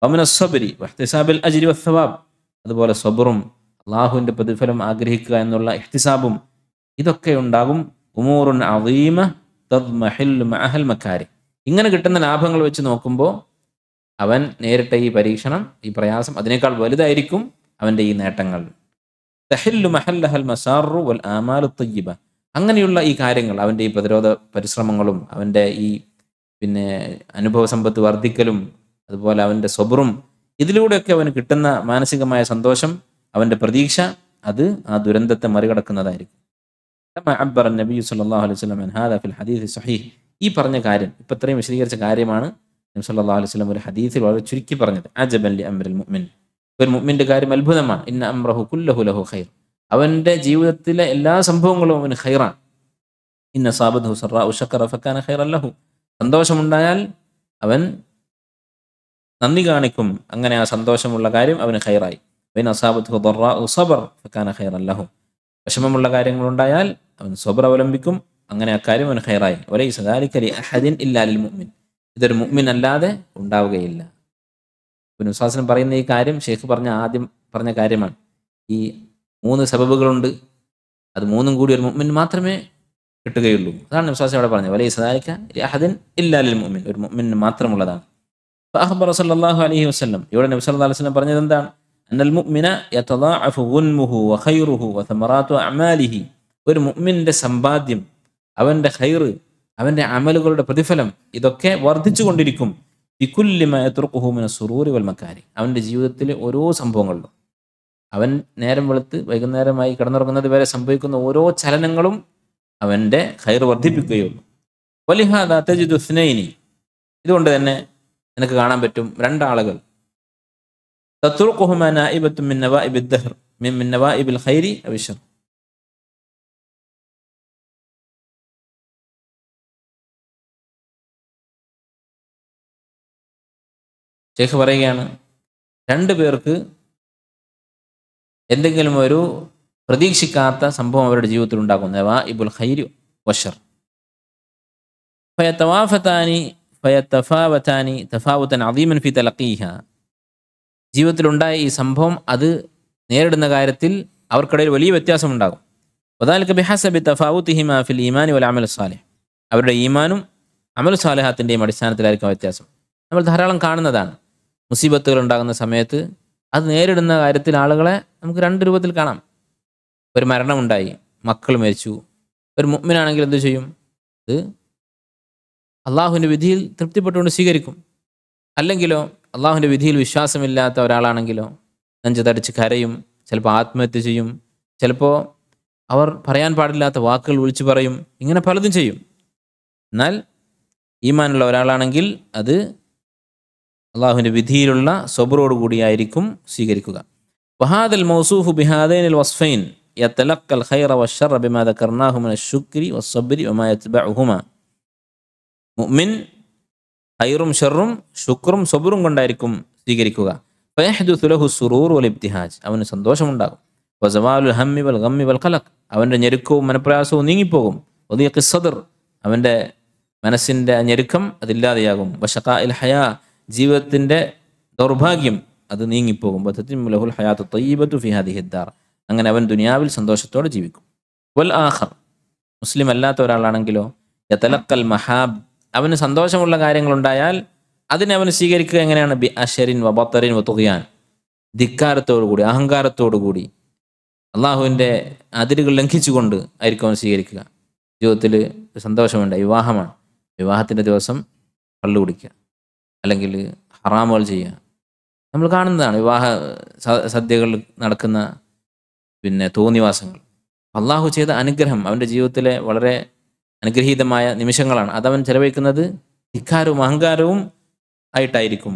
വമിന സ്വബരി വഹ്തിസാബിൽ അജ്രി വസ്സവാബ്, അതുപോലെ സ്വബറും അള്ളാഹുവിൻ്റെ പ്രതിഫലം ആഗ്രഹിക്കുക എന്നുള്ള ഇഹ്തിസാബും, ഇതൊക്കെ ഉണ്ടാകും. ഉമൂറുൻ അദീമ തദ്മഹില്ലു മഅഹൽ മക്കാരിഹ്. ഇങ്ങനെ കിട്ടുന്ന ലാഭങ്ങൾ വെച്ച് നോക്കുമ്പോൾ അവൻ നേരിട്ട ഈ പരീക്ഷണം, ഈ പ്രയാസം അതിനേക്കാൾ വലുതായിരിക്കും അവൻ്റെ ഈ നേട്ടങ്ങൾ. തഹില്ലു മഹല്ലഹൽ മസാറു വൽ ആമാലു തയ്യിബ, അങ്ങനെയുള്ള ഈ കാര്യങ്ങൾ, അവൻ്റെ ഈ പ്രതിരോധ പരിശ്രമങ്ങളും അവൻ്റെ ഈ അനുഭവ സമ്പത്ത് വർദ്ധിക്കലും അതുപോലെ അവൻ്റെ സ്വബറും, ഇതിലൂടെയൊക്കെ അവന് കിട്ടുന്ന മാനസികമായ സന്തോഷം, അവൻ്റെ പ്രതീക്ഷ, അത് ആ ദുരന്തത്തെ മറികടക്കുന്നതായിരിക്കും. അബ്ബറ നബി സല്ലല്ലാഹു അലൈഹി വസല്ലം അൻ ഹാദാ ഫിൽ ഹദീസ് സ്വഹീഹ്. ഈ പറഞ്ഞ കാര്യം, ഇപ്പം ഇത്രയും വിശദീകരിച്ച കാര്യമാണ് നബി സല്ലല്ലാഹു അലൈഹി വസല്ലം ഒരു ഹദീസിൽ വളരെ ചുരുക്കി പറഞ്ഞത്. അജബൻ ലി അംറിൽ മുഅ്മിൻ, ഒരു മുഅ്മിൻ്റെ കാര്യം അത്ഭുതമാണ്. ഇന്ന അംറഹു കുല്ലഹു ലഹു ഖൈർ, അവൻ്റെ ജീവിതത്തിലെ എല്ലാ സംഭവങ്ങളും അവന് ഖൈറാണ്. ഇന്ന സാബദഹു സറാഉ ശക്കറ ഫകാന ഖൈറൻ ലഹു, സന്തോഷമുണ്ടായാൽ അവൻ നന്ദി കാണിക്കും, അങ്ങനെ ആ സന്തോഷമുള്ള കാര്യം അവന് ഖൈറായി. വൈന അസാബത്ഹു ദറാഉ സബർ ഫകാന ഖൈറൻ ലഹു, വിഷമമുള്ള കാര്യങ്ങളുണ്ടായാൽ അവൻ സ്വബർ അവലംബിക്കും, അങ്ങനെ ആ കാര്യം അവന് ഖൈറായി. വലൈസ ദാലിക ലി അഹദിൻ ഇല്ലാ ലിൽ മുഅ്മിൻ, ഇതൊരു മുഅ്മിൻ അല്ലാതെ ഉണ്ടാവുകയില്ല. പിന്നെ വിശ്വാസം പറയുന്ന ഈ കാര്യം ഷെയ്ഖ് ആദ്യം പറഞ്ഞ കാര്യമാണ്. ഈ 3 സബബുകളുണ്ട്, അത് 3ഉം കൂടി ഒരു മുഅ്മിൻ മാത്രമേ കിട്ടുകയുള്ളൂ. അതാണ് വിശ്വാസം അവിടെ പറഞ്ഞത്. വലൈസ ദാലിക ലി അഹദിൻ ഇല്ലാ ലിൽ മുഅ്മിൻ, ഒരു മുഅ്മിന് മാത്രമുള്ളതാണ്. ഫഅഖ്ബറ സല്ലല്ലാഹു അലൈഹി വസല്ലം, ഇവിടെ നബി സല്ലല്ലാഹു അലൈഹി വസല്ലം പറഞ്ഞത് എന്താണ്? അന്നൽ മുഅ്മിന യതദാഅഫു ഗുൻമുഹു വഖൈറുഹു വസമറാത്തു അഅമാലിഹി, ഒരു മുഅ്മിന്റെ സമ്പാദ്യം, അവൻ്റെ ഖൈറ്, അവൻ്റെ അമലുകളുടെ പ്രതിഫലം, ഇതൊക്കെ വർദ്ധിച്ചു കൊണ്ടിരിക്കും. ബികുല്ലി മാ യത്റുഖുഹു മിന സുറൂരി വൽ മകാരി, അവൻ്റെ ജീവിതത്തിലെ ഓരോ സംഭവങ്ങളിലും, അവൻ നേരം വെളുത്ത് വൈകുന്നേരമായി കിടന്നുറങ്ങുന്നത് വരെ സംഭവിക്കുന്ന ഓരോ ചലനങ്ങളും അവൻ്റെ ഖൈർ വർദ്ധിപ്പിക്കുകയുള്ളൂ. വലിഹാദാ തജിദു ഇസ്നൈനി, ഇതുകൊണ്ട് തന്നെ നിനക്ക് കാണാൻ പറ്റും 2 ആളുകൾ, തത്റുഖുഹുമാ നാഇബത്തുൻ മിൻ നവാഇബിദ് ദഹ്ർ മിൻ നവാഇബിൽ ഖൈരി അവ ശർ. ഷെയ്ഖ് പറയുകയാണ്, 2 പേർക്ക് എന്തെങ്കിലും ഒരു പ്രതീക്ഷിക്കാത്ത സംഭവം അവരുടെ ജീവിതത്തിൽ ഉണ്ടാകും. നവാഇബുൽ ഖൈരി വശർ. ഫയതഫാവതാനി തഫാവുതൻ അദീമൻ ഫി തലഖീഹ, ജീവിതത്തിലുണ്ടായ ഈ സംഭവം അത് നേരിടുന്ന കാര്യത്തിൽ അവർക്കിടയിൽ വലിയ വ്യത്യാസമുണ്ടാകും. വദാലിക ബിഹസബി തഫാവുതിഹിമാ ഫിൽ ഈമാനി വൽ അമൽ സാലിഹ്, അവരുടെ ഈമാനും അമൽ സാലിഹാത്തിൻ്റെയും അടിസ്ഥാനത്തിലായിരിക്കും വ്യത്യാസം. നമ്മൾ ധാരാളം കാണുന്നതാണ്. മുസീബത്തുകൾ ഉണ്ടാകുന്ന സമയത്ത് അത് നേരിടുന്ന കാര്യത്തിൽ ആളുകളെ നമുക്ക് 2 രൂപത്തിൽ കാണാം. ഒരു മരണമുണ്ടായി, മക്കൾ മരിച്ചു. ഒരു മുഅ്മിനാണെങ്കിൽ എന്ത് ചെയ്യും? അത് അള്ളാഹുവിൻ്റെ വിധിയിൽ തൃപ്തിപ്പെട്ടുകൊണ്ട് സ്വീകരിക്കും. അല്ലെങ്കിലോ അള്ളാഹുവിൻ്റെ വിധിയിൽ വിശ്വാസമില്ലാത്ത ഒരാളാണെങ്കിലോ നെഞ്ചതടിച്ച് കരയും, ചിലപ്പോൾ ആത്മഹത്യ ചെയ്യും, ചിലപ്പോൾ അവർ പറയാൻ പാടില്ലാത്ത വാക്കുകൾ വിളിച്ചു പറയും, ഇങ്ങനെ പലതും ചെയ്യും. എന്നാൽ ഈമാനുള്ള ഒരാളാണെങ്കിൽ അത് അള്ളാഹുവിൻ്റെ വിധിയിലുള്ള സ്വബറോടുകൂടിയായിരിക്കും സ്വീകരിക്കുക. വഹാദൽ മൗസൂഫു ബിഹാദൈനിൽ വസ്ഫൈൻ യതലഖൽ ഖൈറ വശർറ ബിമാ ദകർനാഹു മിനശ് ശുക്രി വസ്സബ്രി വമാ യത്ബഉഹുമാ, മുഅ്മിൻ ഖൈറും ഷർറും ശുക്റും സ്വബറും കൊണ്ടായിരിക്കും സ്വീകരിക്കുക. ഫയഹ്ദുസു ലഹു സുറൂർ വൽ ഇബ്തിഹാജ്, അവന് സന്തോഷമുണ്ടാകും. വസവാലുൽ ഹമ്മി വൽ ഗമ്മി വൽ ഖലഖ്, അവൻ്റെ ഞെരുക്കവും മനപ്രയാസവും നീങ്ങിപ്പോകും. വദിഖിസ് സദ്ർ, അവൻ്റെ മനസ്സിൻ്റെ ഞെരുക്കം അതില്ലാതെയാകും. വശഖാഇൽ ഹയാ, ജീവിതത്തിൻ്റെ ദൗർഭാഗ്യം, അത് നീങ്ങിപ്പോകും. വതതിമ്മു ലഹുൽ ഹയാത്തു തയ്യിബത്തു ഫി ഹാദിഹി ദാർ. അങ്ങനെ അവൻ ദുനിയാവിൽ സന്തോഷത്തോടെ ജീവിക്കും. വൽ ആഖർ, മുസ്ലിം അല്ലാത്ത ഒരാളാണെങ്കിലോ, യതലഖൽ മഹാബ്, അവന് സന്തോഷമുള്ള കാര്യങ്ങളുണ്ടായാൽ അതിനെ അവന് സ്വീകരിക്കുക എങ്ങനെയാണ്? ബി അശരിൻ വ ബത്തറിൻ വ തുഗ്യാൻ, ധിക്കാരത്തോടുകൂടി, അഹങ്കാരത്തോടുകൂടി, അള്ളാഹുവിൻ്റെ അതിരുകൾ ലംഘിച്ചുകൊണ്ട് ആയിരിക്കും അവൻ സ്വീകരിക്കുക. ജീവിതത്തിൽ സന്തോഷമുണ്ട്, വിവാഹമാണ്, വിവാഹത്തിൻ്റെ ദിവസം കള്ളു കുടിക്കുക, അല്ലെങ്കിൽ ഹറാമുകൾ ചെയ്യുക. നമ്മൾ കാണുന്നതാണ് വിവാഹ സദ്യകൾ നടക്കുന്ന തോന്നിവാസങ്ങൾ. അള്ളാഹു ചെയ്ത അനുഗ്രഹം, അവൻ്റെ ജീവിതത്തിലെ വളരെ അനുഗ്രഹീതമായ നിമിഷങ്ങളാണ്. അതവൻ ചെലവഴിക്കുന്നത് ധിക്കാരവും അഹങ്കാരവും ആയിട്ടായിരിക്കും.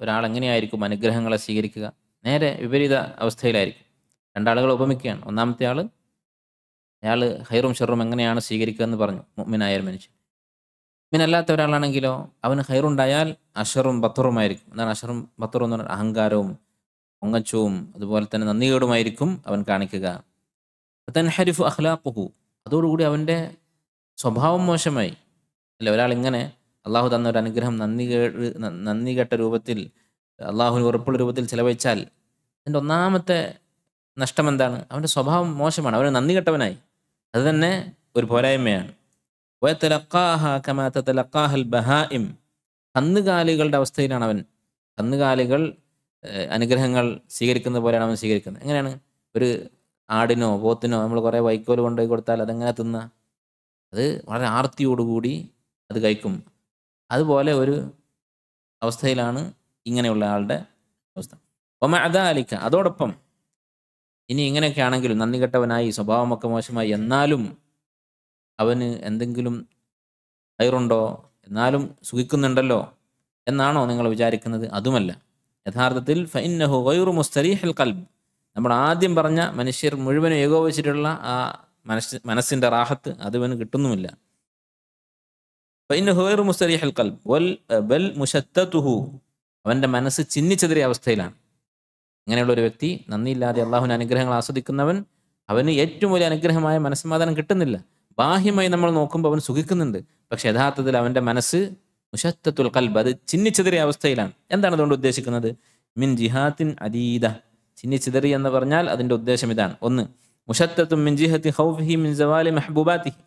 ഒരാളെങ്ങനെയായിരിക്കും അനുഗ്രഹങ്ങളെ സ്വീകരിക്കുക? നേരെ വിപരീത അവസ്ഥയിലായിരിക്കും. രണ്ടാളുകൾ ഉപമിക്കുകയാണ്. ഒന്നാമത്തെ ആൾ, അയാൾ ഹൈറും ഷെറും എങ്ങനെയാണ് സ്വീകരിക്കുക എന്ന് പറഞ്ഞു, മുഅ്മിനായ ഒരു മനുഷ്യൻ. മുഅ്മിനല്ലാത്ത ഒരാളാണെങ്കിലോ, അവന് ഹൈറുണ്ടായാൽ അഷറും ബത്തറുമായിരിക്കും. എന്താണ് അഷറും ബത്തറും എന്ന് പറഞ്ഞാൽ? അഹങ്കാരവും പൊങ്ങച്ചവും അതുപോലെ തന്നെ നന്ദികേടുമായിരിക്കും അവൻ കാണിക്കുക. തൻഹരിഫു അഖ്ലാഖുഹു, അതോടുകൂടി അവൻ്റെ സ്വഭാവം മോശമായി. അല്ല, ഒരാളിങ്ങനെ അള്ളാഹു തന്ന ഒരു അനുഗ്രഹം നന്ദി കെട്ട രൂപത്തിൽ, അള്ളാഹുവിന് ഉറപ്പുള്ള രൂപത്തിൽ ചിലവഴിച്ചാൽ അതിൻ്റെ ഒന്നാമത്തെ നഷ്ടം എന്താണ്? അവൻ്റെ സ്വഭാവം മോശമാണ്, അവന് നന്ദി കെട്ടവനായി. അത് തന്നെ ഒരു പോരായ്മയാണ്. കന്നുകാലികളുടെ അവസ്ഥയിലാണ് അവൻ. കന്നുകാലികൾ അനുഗ്രഹങ്ങൾ സ്വീകരിക്കുന്ന പോലെയാണ് അവൻ സ്വീകരിക്കുന്നത്. എങ്ങനെയാണ്? ഒരു ആടിനോ പോത്തിനോ നമ്മൾ കുറേ വൈക്കോൽ കൊണ്ടുപോയി കൊടുത്താൽ അതെങ്ങനെ തിന്നുക? അത് വളരെ ആർത്തിയോടുകൂടി അത് കഴിക്കും. അതുപോലെ ഒരു അവസ്ഥയിലാണ് ഇങ്ങനെയുള്ള ആളുടെ അവസ്ഥ. ഒമഅദാലിക, അതോടൊപ്പം ഇനി ഇങ്ങനെയൊക്കെ ആണെങ്കിലും, നന്ദി കെട്ടവനായി, സ്വഭാവമൊക്കെ മോശമായി, എന്നാലും അവന് എന്തെങ്കിലും ഹൈറുണ്ടോ, എന്നാലും സുഖിക്കുന്നുണ്ടല്ലോ എന്നാണോ നിങ്ങൾ വിചാരിക്കുന്നത്? അതുമല്ല. യഥാർത്ഥത്തിൽ ഫഇന്നഹു ഗൈറു മുസ്തരീഹിൽ ഖൽബ്, നമ്മൾ ആദ്യം പറഞ്ഞ മനുഷ്യർ മുഴുവനും ഏകോപിച്ചിട്ടുള്ള ആ മനസ്സിൻ്റെ റാഹത്ത് അതുവന് കിട്ടുന്നുമില്ല. ഫഇന്നഹു ഗൈറു മുസ്തരീഹിൽ ഖൽബ് ബൽ മുശത്തതുഹു, അവൻ്റെ മനസ്സ് ചിന്നിച്ചെതിരിയ അവസ്ഥയിലാണ്. ഇങ്ങനെയുള്ള ഒരു വ്യക്തി, നന്ദിയില്ലാതെ അള്ളാഹുവിൻ്റെ അനുഗ്രഹങ്ങൾ ആസ്വദിക്കുന്നവൻ, അവന് ഏറ്റവും വലിയ അനുഗ്രഹമായ മനസ്സമാധാനം കിട്ടുന്നില്ല. ബാഹ്യമായി നമ്മൾ നോക്കുമ്പോൾ അവൻ സുഖിക്കുന്നുണ്ട്, പക്ഷെ യഥാർത്ഥത്തിൽ അവൻ്റെ മനസ്സ് മുശത്തത്തുൽ ഖൽബ്, അത് ചിന്നിച്ചെതിരിയ അവസ്ഥയിലാണ്. എന്താണ് അതുകൊണ്ട് ഉദ്ദേശിക്കുന്നത്? മിൻ ജിഹാത്തിൻ അദീദ, ചിന്നിച്ചിതറി എന്ന് പറഞ്ഞാൽ അതിൻ്റെ ഉദ്ദേശം ഇതാണ്. ഒന്ന്, മുശത്തത്തും മിൻ ജിഹത്തി ഖൗഫിഹി മിൻ സവാലി മെഹബൂബാത്തിഹി,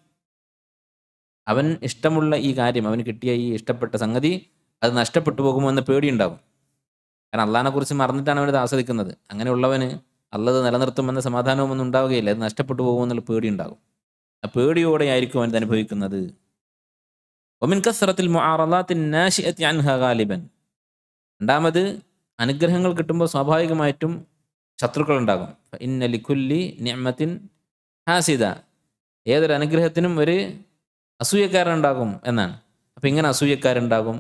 അവൻ ഇഷ്ടമുള്ള ഈ കാര്യം, അവന് കിട്ടിയ ഈ ഇഷ്ടപ്പെട്ട സംഗതി അത് നഷ്ടപ്പെട്ടു പോകുമോ എന്ന പേടിയുണ്ടാകും. കാരണം അള്ളാഹിനെ കുറിച്ച് മറന്നിട്ടാണ് അവനത് ആസ്വദിക്കുന്നത്. അങ്ങനെയുള്ളവന് അള്ളാഹ് നിലനിർത്തുമെന്ന സമാധാനവും ഒന്നും ഉണ്ടാവുകയില്ല, അത് നഷ്ടപ്പെട്ടു പോകുമെന്നുള്ള പേടിയുണ്ടാകും. ആ പേടിയോടെ ആയിരിക്കും അവൻ അനുഭവിക്കുന്നത്. വമിൻ കസ്റത്തിൽ മുആറളാത്തിൻ നാശിഅത്തി അൻഹാ ഗാലിബൻ, രണ്ടാമത് അനുഗ്രഹങ്ങൾ കിട്ടുമ്പോൾ സ്വാഭാവികമായിട്ടും ശത്രുക്കൾ ഉണ്ടാകും. ഇന്ന ലികുല്ലി നിഅമത്തിൻ ഹാസിദ, ഏതൊരു അനുഗ്രഹത്തിനും ഒരു അസൂയക്കാരുണ്ടാകും എന്നാണ്. അപ്പം ഇങ്ങനെ അസൂയക്കാരുണ്ടാകും,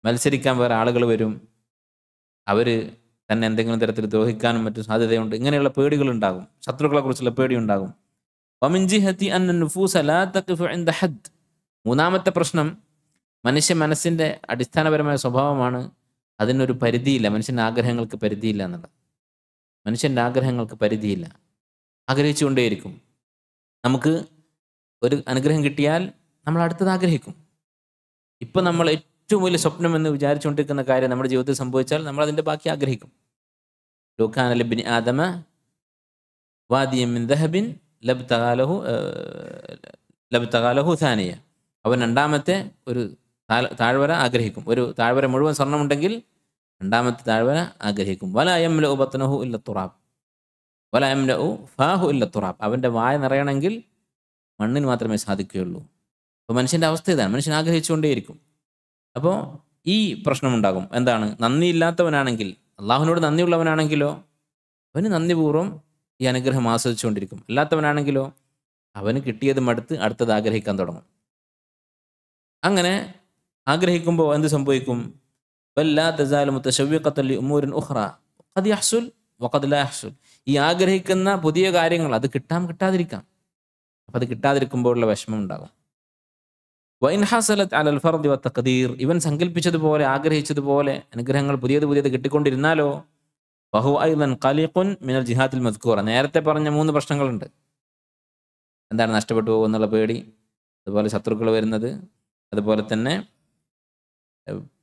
മത്സരിക്കാൻ വേറെ ആളുകൾ വരും, അവർ തന്നെ എന്തെങ്കിലും തരത്തിൽ ദ്രോഹിക്കാനും മറ്റും സാധ്യതയുണ്ട്. ഇങ്ങനെയുള്ള പേടികളുണ്ടാകും, ശത്രുക്കളെ കുറിച്ചുള്ള പേടിയുണ്ടാകും. വമിൻ ജിഹത്തി അന്ന നുഫൂസ ലാ തഖിഫു ഇൻദ ഹദ്, മൂന്നാമത്തെ പ്രശ്നം മനുഷ്യ മനസ്സിൻ്റെ അടിസ്ഥാനപരമായ സ്വഭാവമാണ്, അതിനൊരു പരിധിയില്ല. മനുഷ്യൻ്റെ ആഗ്രഹങ്ങൾക്ക് പരിധിയില്ല എന്നുള്ളത്. മനുഷ്യൻ്റെ ആഗ്രഹങ്ങൾക്ക് പരിധിയില്ല, ആഗ്രഹിച്ചുകൊണ്ടേയിരിക്കും. നമുക്ക് ഒരു അനുഗ്രഹം കിട്ടിയാൽ നമ്മൾ അടുത്തത് ആഗ്രഹിക്കും. ഇപ്പം നമ്മൾ ഏറ്റവും വലിയ സ്വപ്നം എന്ന് വിചാരിച്ചുകൊണ്ടിരിക്കുന്ന കാര്യം നമ്മുടെ ജീവിതത്തിൽ സംഭവിച്ചാൽ നമ്മൾ അതിൻ്റെ ബാക്കി ആഗ്രഹിക്കും. ലൗകാന ലിബ്നി ആദമ വാദിയൻ മിൻ ദഹബിൻ ലബ്തഗാലഹു സാനിയ, അവൻ രണ്ടാമത്തെ ഒരു താഴ്വര ആഗ്രഹിക്കും. ഒരു താഴ്വര മുഴുവൻ സ്വർണ്ണമുണ്ടെങ്കിൽ രണ്ടാമത്തെ താഴ്വര ആഗ്രഹിക്കും. വലാ യംലഉ ബത്നഹു ഇല്ല തുറാബ് വലാ യംലഉ ഫാഹു ഇല്ല തുറാബ്, അവൻ്റെ വായ നിറയണമെങ്കിൽ മണ്ണിന് മാത്രമേ സാധിക്കുകയുള്ളൂ. അപ്പോൾ മനുഷ്യൻ്റെ അവസ്ഥ ഇതാണ്, മനുഷ്യൻ ആഗ്രഹിച്ചുകൊണ്ടേയിരിക്കും. അപ്പോൾ ഈ പ്രശ്നമുണ്ടാകും. എന്താണ്? നന്ദിയില്ലാത്തവനാണെങ്കിൽ, അള്ളാഹുവിനോട് നന്ദിയുള്ളവനാണെങ്കിലോ അവന് നന്ദിപൂർവ്വം ഈ അനുഗ്രഹം ആസ്വദിച്ചുകൊണ്ടിരിക്കും. അല്ലാത്തവനാണെങ്കിലോ അവന് കിട്ടിയത് മടുത്ത് അടുത്തത് ആഗ്രഹിക്കാൻ തുടങ്ങും. അങ്ങനെ ആഗ്രഹിക്കുമ്പോൾ എന്ത് സംഭവിക്കും? വല്ലാ തസാലു മുതശവ്വിഖത്തൻ ലിഉമൂരിൻ ഉഖ്റ ഖദ് യഹ്സുൽ വഖദ് ലാ യഹ്സുൽ, ഈ ആഗ്രഹിക്കുന്ന പുതിയ കാര്യങ്ങൾ അത് കിട്ടാതിരിക്കാം. അപ്പം അത് കിട്ടാതിരിക്കുമ്പോഴുള്ള വിഷമം ഉണ്ടാകും. വഇൻ ഹസലത് അലൽ ഫർദി വത്തഖ്ദീർ, ഇവൻ സങ്കല്പിച്ചതുപോലെ ആഗ്രഹിച്ചതുപോലെ അനുഗ്രഹങ്ങൾ പുതിയത് കിട്ടിക്കൊണ്ടിരുന്നാലോ ഫഹു അയ്ളൻ ഖലീഖുൻ മിനൽ ജിഹാത്തിൽ മദ്കൂറ, നേരത്തെ പറഞ്ഞ 3 പ്രശ്നങ്ങളുണ്ട്. എന്താണ്? നഷ്ടപ്പെട്ടു പോകുമെന്നുള്ള പേടി, അതുപോലെ ശത്രുക്കൾ വരുന്നത്, അതുപോലെ തന്നെ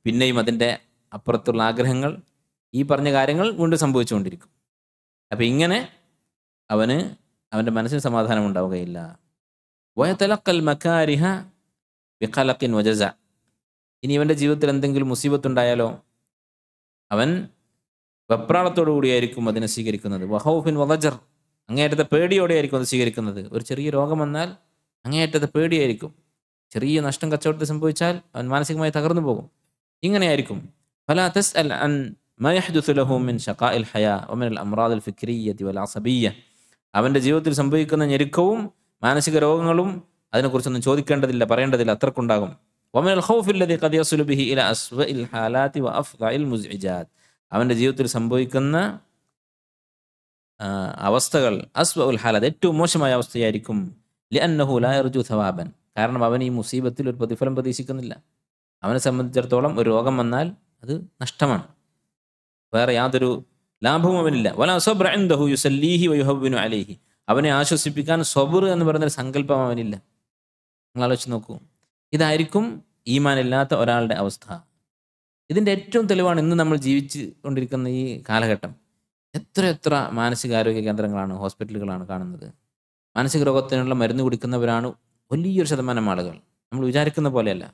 പിന്നെയും അതിൻ്റെ അപ്പുറത്തുള്ള ആഗ്രഹങ്ങൾ, ഈ പറഞ്ഞ കാര്യങ്ങൾ വീണ്ടും സംഭവിച്ചുകൊണ്ടിരിക്കും. അപ്പം ഇങ്ങനെ അവൻ്റെ മനസ്സിന് സമാധാനം ഉണ്ടാവുകയില്ല. വയതലഖൽ മകാരിഹ ബിഖലഖിൻ വജസ. ഇനി ഇവൻ്റെ ജീവിതത്തിൽ എന്തെങ്കിലും മുസീബത്തുണ്ടായാലോ അവൻ വെപ്രാളത്തോടു കൂടിയായിരിക്കും അതിനെ സ്വീകരിക്കുന്നത്. വഹൗഫിൻ വദജർ, അങ്ങേയറ്റത്തെ പേടിയോടെയായിരിക്കും അത് സ്വീകരിക്കുന്നത്. ഒരു ചെറിയ രോഗം വന്നാൽ അങ്ങേയറ്റത്തെ പേടിയായിരിക്കും. ചെറിയ നഷ്ടം കച്ചവടത്തിൽ സംഭവിച്ചാൽ അവൻ മാനസികമായി തകർന്നു പോകും. ഇങ്ങനെയായിരിക്കും. ഫലാ തസ്അൽ അൻ മാ യഹ്ദുസു ലഹു മിൻ ശഖാഇൽ ഹയാ വമിനൽ അംറാദിൽ ഫിക്രിയ്യതി വൽ അസബിയ്യ. അവൻ്റെ ജീവിതത്തിൽ സംഭവിക്കുന്ന ഞെരുക്കവും മാനസിക രോഗങ്ങളും അതിനെക്കുറിച്ചൊന്നും ചോദിക്കേണ്ടതില്ല, പറയേണ്ടതില്ല, അത്രക്കുണ്ടാകും. വമിനൽ ഖൗഫി അല്ലദി ഖദ് യസ്ലു ബിഹി ഇലാ അസ്വഇൽ ഹാലാത്തി വഅഫ്ദഇൽ മുസ്ഇജാത്ത്. അവൻ്റെ ജീവിതത്തിൽ സംഭവിക്കുന്ന അവസ്ഥകൾ അസ്വഉൽ ഹാലാത്ത്, ഏറ്റവും മോശമായ അവസ്ഥയായിരിക്കും. ലിഅന്നഹു ലാ യർജു സവാബൻ, കാരണം അവൻ ഈ മുസീബത്തിൽ ഒരു പ്രതിഫലം പ്രതീക്ഷിക്കുന്നില്ല. അവനെ സംബന്ധിച്ചിടത്തോളം ഒരു രോഗം വന്നാൽ അത് നഷ്ടമാണ്, വേറെ യാതൊരു ലാഭവും അവനില്ല. വലാ സബ്റ ഇൻദഹു യുസല്ലീഹി വയുഹവ്വിനു അലൈഹി. അവനെ ആശ്വസിപ്പിക്കാൻ സബ്ർ എന്ന് പറയുന്നൊരു സങ്കല്പം അവനില്ല. നിങ്ങൾ ആലോചിച്ച് നോക്കൂ. ഇതായിരിക്കും ഈമാനില്ലാത്ത ഒരാളുടെ അവസ്ഥ. ഇതിൻ്റെ ഏറ്റവും തെളിവാണ് ഇന്ന് നമ്മൾ ജീവിച്ച് കൊണ്ടിരിക്കുന്ന ഈ കാലഘട്ടം. എത്ര മാനസികാരോഗ്യ കേന്ദ്രങ്ങളാണ്, ഹോസ്പിറ്റലുകളാണ് കാണുന്നത്. മാനസിക രോഗത്തിനുള്ള മരുന്ന് കുടിക്കുന്നവരാണ് വലിയൊരു ശതമാനം ആളുകൾ. നമ്മൾ വിചാരിക്കുന്ന പോലെയല്ല.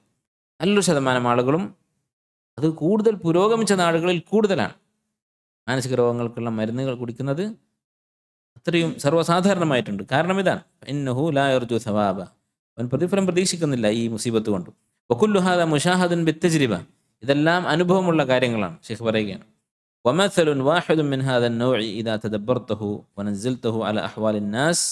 നല്ലൊരു ശതമാനം ആളുകളും അത് കൂടുതൽ പുരോഗമിച്ച നാടുകളിൽ കൂടുതലാണ്. മാനസിക രോഗങ്ങൾക്കുള്ള മരുന്നുകൾ കുടിക്കുന്നത് അത്രയും സർവ്വസാധാരണമായിട്ടുണ്ട്. കാരണം ഇതാണ്, ഇന്നഹു ലാ യർജു സവാബ, അവൻ പ്രതിഫലം പ്രതീക്ഷിക്കുന്നില്ല ഈ മുസീബത്ത് കൊണ്ട്. വകുല്ലു ഹാദാ മുശാഹദൻ ബിത്തജ്രിബ, ഇതെല്ലാം അനുഭവമുള്ള കാര്യങ്ങളാണ്. ഷെയ്ഖ് പറയുകയാണ്, വമസലുൻ വാഹിദുൻ മിൻ ഹാദാ അൻ-നൗഇ ഇദാ തദബ്ബർതഹു വനസൽതഹു അലാ അഹ്വാലിൻ നാസ്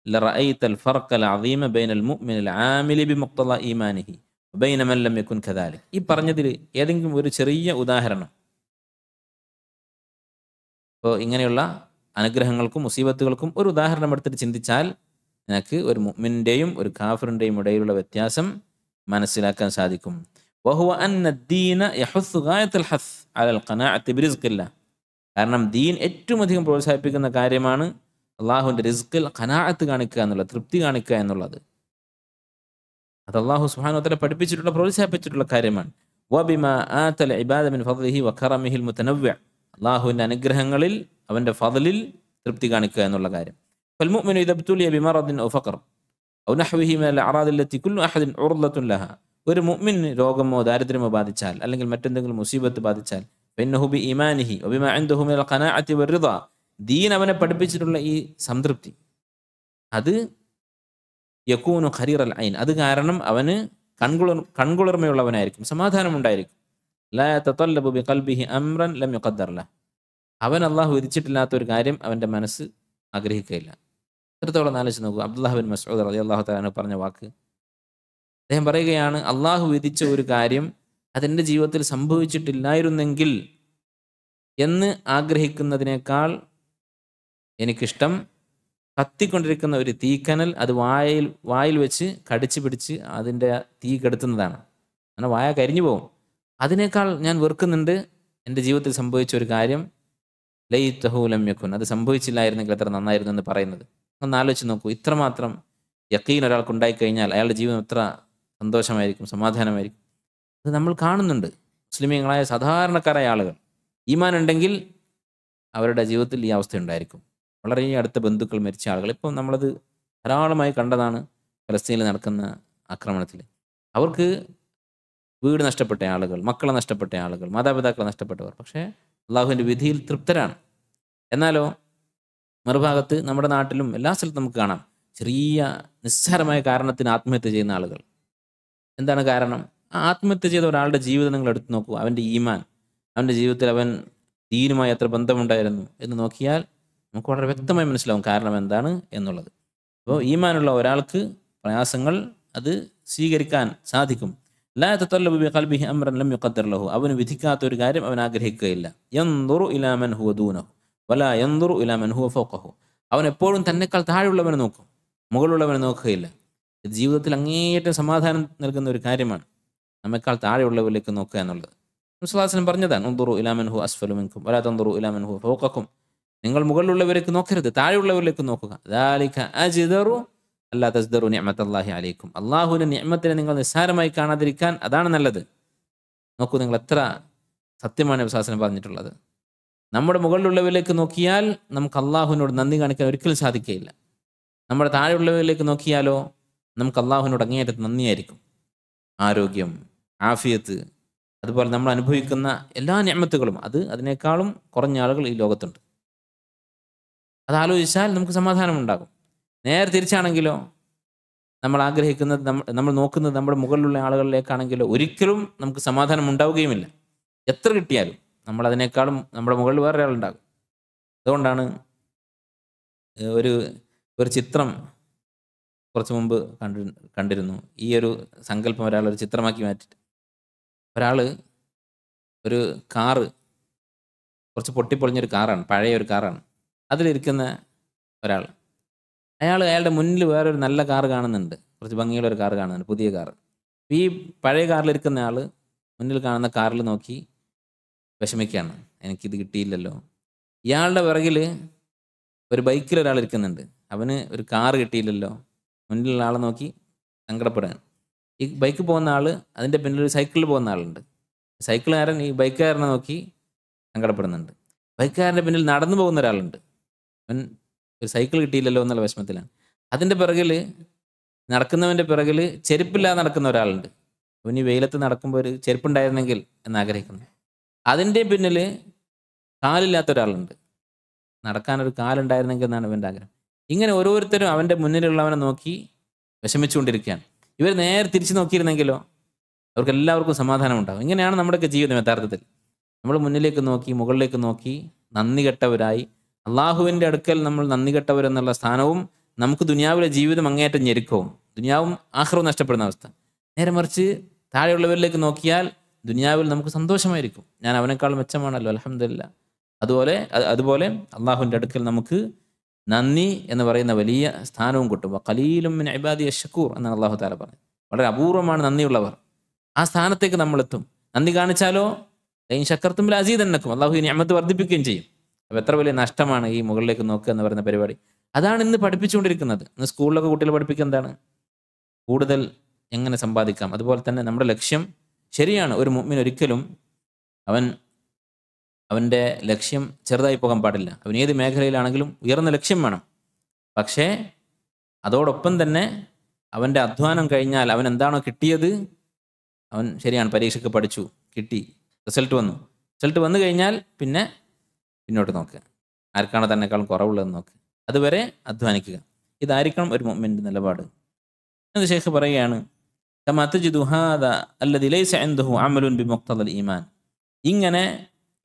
ലറഅയ്തൽ ഫർഖൽ അദീമ ബൈനൽ മുഅ്മിനിൽ ആമിലി ബിമുഖ്തദാ ഈമാനിഹി വബൈന മൻ ലം യകുൻ കദാലിക്. ഈ പറഞ്ഞതിൽ ഏതെങ്കിലും ഒരു ചെറിയ ഉദാഹരണം, ഇപ്പോൾ ഇങ്ങനെയുള്ള അനുഗ്രഹങ്ങൾക്കും മുസീബത്തുകൾക്കും ഒരു ഉദാഹരണം എടുത്തിട്ട് ചിന്തിച്ചാൽ നിനക്ക് ഒരു മുഅ്മിനിൻ്റെയും ഒരു കാഫിറിൻ്റെയും ഇടയിലുള്ള വ്യത്യാസം മനസ്സിലാക്കാൻ സാധിക്കും. വഹുവ അന്ന ദീന യഹുസ്സു ഗായത്തുൽ ഹസ് അലൽ ഖനാഅത്തി ബിറിസ്ഖില്ലാഹ്. കാരണം ദീൻ ഏറ്റവും അധികം പ്രോത്സാഹിപ്പിക്കുന്ന കാര്യമാണ് അള്ളാഹുവിൻ്റെ റിസ്ക്കിൽ ഖനാഅത്ത് കാണിക്കുക എന്നുള്ളത്, തൃപ്തി കാണിക്കുക എന്നുള്ളത്. അത് അള്ളാഹു സുബ്ഹാനഹു വ തആല പഠിപ്പിച്ചിട്ടുള്ള, പ്രോത്സാഹിപ്പിച്ചിട്ടുള്ള കാര്യമാണ്. വബിമാ ആതൽ ഇബാദ മിൻ ഫദ്ലിഹി വകറമിഹിൽ മുതനവ്വ, അള്ളാഹുവിൻ്റെ അനുഗ്രഹങ്ങളിൽ അവൻ്റെ ഫദ്ലിൽ തൃപ്തി കാണിക്കുക എന്നുള്ള കാര്യം. ഫൽമുഅ്മിനു ഇദാ ഇബ്തുലിയ ബിമറദിൻ ഔ ഫഖർ ഔ നഹ്വിഹി മിനൽ അഅറാദി അല്ലത്തി കുല്ലു അഹദിൻ ഉർളത്തുൻ ലഹാ. ഒരു മുഅ്മിന് രോഗമോ ദാരിദ്ര്യമോ ബാധിച്ചാൽ അല്ലെങ്കിൽ മറ്റെന്തെങ്കിലും മുസീബത്ത് ബാധിച്ചാൽ ഫഇന്നഹു ബി ഈമാനിഹി വബിമാ ഇൻദഹു മിനൽ ഖനാഅത്തി വറിദാ, ദീൻ അവനെ പഠിപ്പിച്ചിട്ടുള്ള ഈ സംതൃപ്തി അത് യകൂനു ഖരീറൽ ഐൻ, അത് കാരണം അവന് കൺകുളിർമയുള്ളവനായിരിക്കും, സമാധാനമുണ്ടായിരിക്കും. ലാ യതതല്ലബു ബിഖൽബിഹി അംറൻ ലം യുഖദ്ദർ ലഹ്, അവൻ അള്ളാഹു വിധിച്ചിട്ടില്ലാത്ത ഒരു കാര്യം അവൻ്റെ മനസ്സ് ആഗ്രഹിക്കുകയില്ല. എത്രത്തോളം ആലോചിച്ച് നോക്കൂ. അബ്ദുല്ലാഹ് ബിൻ മസ്ഊദ് റളിയല്ലാഹു തആല അൻഹു പറഞ്ഞ വാക്ക്, അദ്ദേഹം പറയുകയാണ്, അള്ളാഹു വിധിച്ച ഒരു കാര്യം അതെൻ്റെ ജീവിതത്തിൽ സംഭവിച്ചിട്ടില്ലായിരുന്നെങ്കിൽ എന്ന് ആഗ്രഹിക്കുന്നതിനേക്കാൾ എനിക്കിഷ്ടം കത്തിക്കൊണ്ടിരിക്കുന്ന ഒരു തീക്കനൽ അത് വായിൽ വെച്ച് കടിച്ചു പിടിച്ച് അതിൻ്റെ തീ കെടുത്തുന്നതാണ്. അങ്ങനെ വായ കരിഞ്ഞു പോകും. അതിനേക്കാൾ ഞാൻ വെറുക്കുന്നുണ്ട് എൻ്റെ ജീവിതത്തിൽ സംഭവിച്ച ഒരു കാര്യം ലൈതഹു ലം യകുൻ, അത് സംഭവിച്ചില്ലായിരുന്നെങ്കിൽ എത്ര നന്നായിരുന്നു എന്ന് പറയുന്നത്. ഒന്ന് ആലോചിച്ച് നോക്കൂ. ഇത്രമാത്രം യഖീൻ ഒരാൾക്ക് ഉണ്ടായിക്കഴിഞ്ഞാൽ അയാളുടെ ജീവിതം എത്ര സന്തോഷമായിരിക്കും, സമാധാനമായിരിക്കും. അത് നമ്മൾ കാണുന്നുണ്ട്. മുസ്ലിമീങ്ങളായ സാധാരണക്കാരായ ആളുകൾ ഈമാൻ ഉണ്ടെങ്കിൽ അവരുടെ ജീവിതത്തിൽ ഈ അവസ്ഥ ഉണ്ടായിരിക്കും. വളരെ അടുത്ത ബന്ധുക്കൾ മരിച്ച ആളുകൾ, ഇപ്പം നമ്മളത് ധാരാളമായി കണ്ടതാണ്. ഫലസ്തീനിൽ നടക്കുന്ന ആക്രമണത്തിൽ അവർക്ക് വീട് നഷ്ടപ്പെട്ട ആളുകൾ, മക്കളെ നഷ്ടപ്പെട്ട ആളുകൾ, മാതാപിതാക്കളെ നഷ്ടപ്പെട്ടവർ, പക്ഷേ അള്ളാഹുവിൻ്റെ വിധിയിൽ തൃപ്തരാണ്. എന്നാലോ മറുഭാഗത്ത് നമ്മുടെ നാട്ടിലും എല്ലാ സ്ഥലത്തും നമുക്ക് കാണാം ചെറിയ നിസ്സാരമായ കാരണത്തിന് ആത്മഹത്യ ചെയ്യുന്ന ആളുകൾ. എന്താണ് കാരണം? ആ ആത്മഹത്യ ചെയ്ത ഒരാളുടെ ജീവിതം നിങ്ങൾ എടുത്തു നോക്കൂ. അവൻ്റെ ഈമാൻ, അവൻ്റെ ജീവിതത്തിൽ അവൻ ദീനുമായി എത്ര ബന്ധമുണ്ടായിരുന്നു എന്ന് നോക്കിയാൽ നമുക്ക് വളരെ വ്യക്തമായി മനസ്സിലാവും കാരണം എന്താണ് എന്നുള്ളത്. അപ്പോൾ ഈമാനുള്ള ഒരാൾക്ക് പ്രയാസങ്ങൾ അത് സ്വീകരിക്കാൻ സാധിക്കും. ലാ തതല്ലബു ബിഖൽബിഹി അംറൻ ലം യുഖദ്ദർ ലഹു, അവന് വിധിക്കാത്ത ഒരു കാര്യം അവൻ ആഗ്രഹിക്കുകയില്ല. യൻദുറു ഇലാ മൻ ഹുവ ദൂനഹു വലാ യൻദുറു ഇലാ മൻ ഹുവ ഫൗഖഹു, അവൻ എപ്പോഴും തന്നെക്കാൾ താഴെയുള്ളവനെ നോക്കും, മുകളുള്ളവനെ നോക്കുകയില്ല. ഇത് ജീവിതത്തിൽ അങ്ങേയറ്റം സമാധാനം നൽകുന്ന ഒരു കാര്യമാണ്, നമ്മെക്കാൾ താഴെയുള്ളവരിലേക്ക് നോക്കുക എന്നുള്ളത്. റസൂലുള്ളാഹി സ്വല്ലല്ലാഹു അലൈഹി വസല്ലം പറഞ്ഞതാണ്, ഉൻദുറു ഇലാ മൻ ഹുവ അസ്ഫലു മിൻകും വലാ തൻദുറു ഇലാ മൻ ഹുവ ഫൗഖക്കും, നിങ്ങൾ മുകളിലുള്ളവരേക്ക് നോക്കരുത്, താഴെയുള്ളവരിലേക്ക് നോക്കുക. ദാലിക അജ്ദറു അല്ലാ തസ്ദറു നിഅമത്തല്ലാഹി അലൈക്കും, അള്ളാഹുവിൻ്റെ നിഅമത്തിനെ നിങ്ങൾ നിസ്സാരമായി കാണാതിരിക്കാൻ അതാണ് നല്ലത്. നോക്കൂ നിങ്ങൾ എത്ര സത്യമാണ് നബി സ്വല്ലല്ലാഹു അലൈഹി വസല്ലം പറഞ്ഞിട്ടുള്ളത്. നമ്മുടെ മുകളിലുള്ളവരിലേക്ക് നോക്കിയാൽ നമുക്ക് അള്ളാഹുവിനോട് നന്ദി കാണിക്കാൻ ഒരിക്കലും സാധിക്കുകയില്ല. നമ്മുടെ താഴെയുള്ളവരിലേക്ക് നോക്കിയാലോ നമുക്ക് അള്ളാഹുവിനോട് അങ്ങേയറ്റത്ത് നന്ദിയായിരിക്കും. ആരോഗ്യം, ആഫിയത്ത്, അതുപോലെ നമ്മൾ അനുഭവിക്കുന്ന എല്ലാ നിഅമത്തുകളും അതിനേക്കാളും കുറഞ്ഞ ആളുകൾ ഈ ലോകത്തുണ്ട്. അതാലോചിച്ചാൽ നമുക്ക് സമാധാനമുണ്ടാകും. നേരെ തിരിച്ചാണെങ്കിലോ നമ്മൾ ആഗ്രഹിക്കുന്നത്, നമ്മൾ നോക്കുന്നത് നമ്മുടെ മുകളിലുള്ള ആളുകളിലേക്കാണെങ്കിലോ ഒരിക്കലും നമുക്ക് സമാധാനം ഉണ്ടാവുകയുമില്ല. എത്ര കിട്ടിയാലും നമ്മളതിനേക്കാളും നമ്മുടെ മുകളിൽ വേറെ ഒരാളുണ്ടാകും. അതുകൊണ്ടാണ് ഒരു ഒരു ചിത്രം കുറച്ച് മുമ്പ് കണ്ടിരുന്നു. ഈ ഒരു സങ്കല്പം ഒരാളൊരു ചിത്രമാക്കി മാറ്റിയിട്ട്, ഒരാൾ ഒരു കാറ്, കുറച്ച് പൊട്ടിപ്പൊളിഞ്ഞൊരു കാറാണ്, പഴയ ഒരു കാറാണ്. അതിലിരിക്കുന്ന ഒരാൾ, അയാളുടെ മുന്നിൽ വേറൊരു നല്ല കാറ് കാണുന്നുണ്ട്, കുറച്ച് ഭംഗിയുള്ള ഒരു കാറ് കാണുന്നുണ്ട്, പുതിയ കാറ്. ഈ പഴയ കാറിലിരിക്കുന്ന ആൾ മുന്നിൽ കാണുന്ന കാറിൽ നോക്കി വിഷമിക്കുകയാണ്, എനിക്കിത് കിട്ടിയില്ലല്ലോ. ഇയാളുടെ പിറകിൽ ഒരു ബൈക്കിൽ ഒരാൾ ഇരിക്കുന്നുണ്ട്, അവന് ഒരു കാറ് കിട്ടിയില്ലല്ലോ. മുന്നിലുള്ള ആളെ നോക്കി സങ്കടപ്പെടുകയാണ്. ഈ ബൈക്ക് പോകുന്ന ആൾ, അതിൻ്റെ പിന്നിൽ ഒരു സൈക്കിളിൽ പോകുന്ന ആളുണ്ട്. സൈക്കിളുകാരൻ ഈ ബൈക്കുകാരനെ നോക്കി സങ്കടപ്പെടുന്നുണ്ട്. ബൈക്കുകാരൻ്റെ പിന്നിൽ നടന്നു പോകുന്ന ഒരാളുണ്ട്, അവൻ ഒരു സൈക്കിൾ കിട്ടിയില്ലല്ലോ എന്നുള്ള വിഷമത്തിലാണ്. അതിൻ്റെ പിറകിൽ, നടക്കുന്നവൻ്റെ പിറകിൽ ചെരുപ്പില്ലാതെ നടക്കുന്ന ഒരാളുണ്ട്. അവൻ ഈ വെയിലത്ത് നടക്കുമ്പോൾ ഒരു ചെരുപ്പുണ്ടായിരുന്നെങ്കിൽ എന്നാഗ്രഹിക്കുന്നു. അതിൻ്റെ പിന്നിൽ കാലില്ലാത്ത ഒരാളുണ്ട്, നടക്കാനൊരു കാലുണ്ടായിരുന്നെങ്കിൽ എന്നാണ് ഇവൻ്റെ ആഗ്രഹം. ഇങ്ങനെ ഓരോരുത്തരും അവൻ്റെ മുന്നിലുള്ളവനെ നോക്കി വിഷമിച്ചുകൊണ്ടിരിക്കുകയാണ്. ഇവർ നേരെ തിരിച്ചു നോക്കിയിരുന്നെങ്കിലോ അവർക്ക് എല്ലാവർക്കും സമാധാനം ഉണ്ടാകും. ഇങ്ങനെയാണ് നമ്മുടെയൊക്കെ ജീവിതം യഥാർത്ഥത്തിൽ. നമ്മൾ മുന്നിലേക്ക് നോക്കി, മുകളിലേക്ക് നോക്കി നന്ദി കെട്ടവരായി, അള്ളാഹുവിൻ്റെ അടുക്കൽ നമ്മൾ നന്ദി കെട്ടവരെന്നുള്ള സ്ഥാനവും നമുക്ക് ദുനിയാവിലെ ജീവിതം അങ്ങേയറ്റം ഞെരുക്കവും, ദുനിയാവും ആഖിറവും നഷ്ടപ്പെടുന്ന അവസ്ഥ. നേരെ മറിച്ച് താഴെയുള്ളവരിലേക്ക് നോക്കിയാൽ ദുനിയാവിൽ നമുക്ക് സന്തോഷമായിരിക്കും. ഞാൻ അവനേക്കാൾ മെച്ചമാണല്ലോ, അൽഹംദുലില്ലാ. അതുപോലെ അള്ളാഹുവിൻ്റെ അടുക്കൽ നമുക്ക് നന്ദി എന്ന് പറയുന്ന വലിയ സ്ഥാനവും കിട്ടും. ഖലീലും മിൻ ഇബാദി അഷ്ശകൂർ എന്നാണ് അള്ളാഹു തആല പറഞ്ഞത്. വളരെ അപൂർവമാണ് നന്ദിയുള്ളവർ. ആ സ്ഥാനത്തേക്ക് നമ്മളെത്തും. നന്ദി കാണിച്ചാലോ ലഇൻ ശക്കർതും ലഅസീദന്നക്കും, അള്ളാഹു ഈ നിഅമത്ത് വർദ്ധിപ്പിക്കുകയും ചെയ്യും. അപ്പോൾ എത്ര വലിയ നഷ്ടമാണ് ഈ മുകളിലേക്ക് നോക്കുക എന്ന് പറയുന്ന പരിപാടി. അതാണ് ഇന്ന് പഠിപ്പിച്ചുകൊണ്ടിരിക്കുന്നത്. ഇന്ന് സ്കൂളിലൊക്കെ കുട്ടികൾ പഠിപ്പിക്കുക എന്താണ്? കൂടുതൽ എങ്ങനെ സമ്പാദിക്കാം. അതുപോലെ തന്നെ നമ്മുടെ ലക്ഷ്യം ശരിയാണ്. ഒരു മുഅ്മിൻ ഒരിക്കലും അവൻ്റെ ലക്ഷ്യം ചെറുതായി പോകാൻ പാടില്ല. അവൻ ഏത് മേഖലയിലാണെങ്കിലും ഉയർന്ന ലക്ഷ്യം വേണം. പക്ഷേ അതോടൊപ്പം തന്നെ അവൻ്റെ അധ്വാനം കഴിഞ്ഞാൽ അവൻ എന്താണോ കിട്ടിയത്, അവൻ ശരിയാണ് പരീക്ഷയ്ക്ക് പഠിച്ചു, കിട്ടി, റിസൾട്ട് വന്നു കഴിഞ്ഞാൽ പിന്നെ പിന്നോട്ട് നോക്കുക, ആർക്കാണോ തന്നെക്കാളും കുറവുള്ളതെന്ന് നോക്കുക, അതുവരെ അധ്വാനിക്കുക. ഇതായിരിക്കണം ഒരു മുഅ്മിൻ്റെ നിലപാട് എന്ന് ശൈഖ് പറയുകയാണ്. കമാ തജിദു ഹാദാ അല്ലദി ലൈസ ഇൻദഹു അമലുൻ ബിമുഖ്തദൽ ഈമാൻ, ഇങ്ങനെ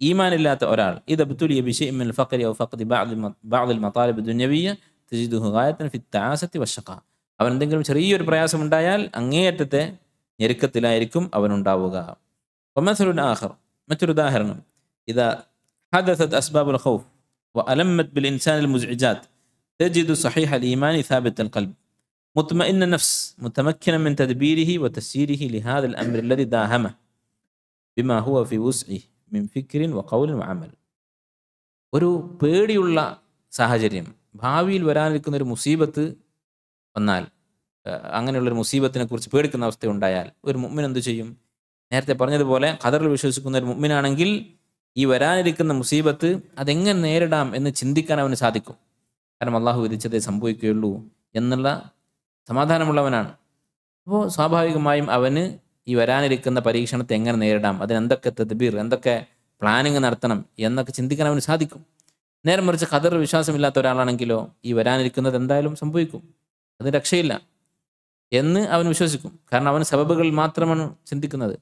ഈമാനില്ലാത്ത ഒരാൾ ഇദബ്തുലിയ ബിശൈഇൻ മിനൽ ഫഖ്രി ഔ ഫഖ്ദി ബഅദിൽ മതാലിബ് ദുനിയവിയ്യ തജിദുഹു ഗായതൻ ഫി തആസതി വശഖാ, അവൻ എന്തെങ്കിലും ചെറിയൊരു പ്രയാസം ഉണ്ടായാൽ അങ്ങേയറ്റത്തെ ഞെരുക്കത്തിലായിരിക്കും അവനുണ്ടാവുക. വമസലുൻ ആഖർ, മറ്റൊരു ഉദാഹരണം, ഇദാ ഹദസത് അസ്ബാബുൽ ഖൗഫ് വഅലമ്മത് ബിൽ ഇൻസാനിൽ മുസ്ഇജാത്ത് തജിദു സഹീഹൽ ഈമാനി സാബിത്തൽ ഖൽബ് മുത്മഇന്ന നഫ്സ് മുതമക്കിന മിൻ തദ്ബീരിഹി വതസ്യീരിഹി ലിഹാദൽ അംരി അല്ലദി ദാഹമ ബിമാ ഹുവ ഫി വുസ്ഇഹി മിൻ ഫിക്രിൻ വഖൗലിൻ വഅമൽ. ഒരു പേടിയുള്ള സാഹചര്യം, ഭാവിയിൽ വരാനിരിക്കുന്ന ഒരു മുസീബത്ത് വന്നാൽ, അങ്ങനെയുള്ളൊരു മുസീബത്തിനെ കുറിച്ച് പേടിക്കുന്ന അവസ്ഥ ഉണ്ടായാൽ ഒരു മുഅ്മിൻ എന്ത് ചെയ്യും? നേരത്തെ പറഞ്ഞതുപോലെ ഖദറിൽ വിശ്വസിക്കുന്ന ഒരു മുഅ്മിനാണെങ്കിൽ ഈ വരാനിരിക്കുന്ന മുസീബത്ത് അതെങ്ങനെ നേരിടാം എന്ന് ചിന്തിക്കാൻ അവന് സാധിക്കും. കാരണം അള്ളാഹു വിധിച്ചതേ സംഭവിക്കുകയുള്ളൂ എന്നുള്ള സമാധാനമുള്ളവനാണ്. അപ്പോൾ സ്വാഭാവികമായും അവന് ഈ വരാനിരിക്കുന്ന പരീക്ഷണത്തെ എങ്ങനെ നേരിടാം, അതിനെന്തൊക്കെ തദ്ബീർ, എന്തൊക്കെ പ്ലാനിങ് നടത്തണം എന്നൊക്കെ ചിന്തിക്കാൻ അവന് സാധിക്കും. നേരെ മറിച്ച് ഖദറിൽ വിശ്വാസമില്ലാത്ത ഒരാളാണെങ്കിലോ ഈ വരാനിരിക്കുന്നത് എന്തായാലും സംഭവിക്കും, അത് രക്ഷയില്ല എന്ന് അവൻ വിശ്വസിക്കും. കാരണം അവൻ സബബുകൾ മാത്രമാണ് ചിന്തിക്കുന്നത്.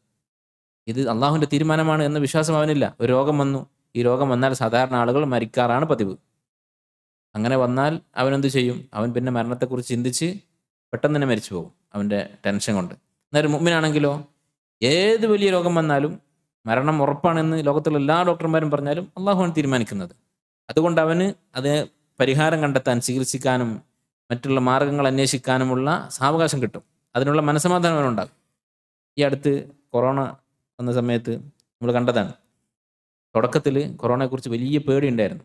ഇത് അള്ളാഹുവിൻ്റെ തീരുമാനമാണ് എന്ന വിശ്വാസം അവനില്ല. ഒരു രോഗം വന്നു, ഈ രോഗം വന്നാൽ സാധാരണ ആളുകൾ മരിക്കാറാണ് പതിവ്. അങ്ങനെ വന്നാൽ അവനെന്ത് ചെയ്യും? അവൻ പിന്നെ മരണത്തെക്കുറിച്ച് ചിന്തിച്ച് പെട്ടെന്ന് തന്നെ മരിച്ചു പോകും അവൻ്റെ ടെൻഷൻ കൊണ്ട്. എന്നാൽ മുഅ്മിനാണെങ്കിലോ ഏത് വലിയ രോഗം വന്നാലും മരണം ഉറപ്പാണെന്ന് ലോകത്തുള്ള എല്ലാ ഡോക്ടർമാരും പറഞ്ഞാലും അള്ളാഹുവാണ് തീരുമാനിക്കുന്നത്. അതുകൊണ്ട് അവന് അത് പരിഹാരം കണ്ടെത്താൻ, ചികിത്സിക്കാനും മറ്റുള്ള മാർഗങ്ങൾ അന്വേഷിക്കാനുമുള്ള സാവകാശം കിട്ടും. അതിനുള്ള മനസ്സമാധാനം അവനുണ്ടാകും. ഈ അടുത്ത് കൊറോണ വന്ന സമയത്ത് നമ്മൾ കണ്ടതാണ്. തുടക്കത്തിൽ കൊറോണയെക്കുറിച്ച് വലിയ പേടിയുണ്ടായിരുന്നു,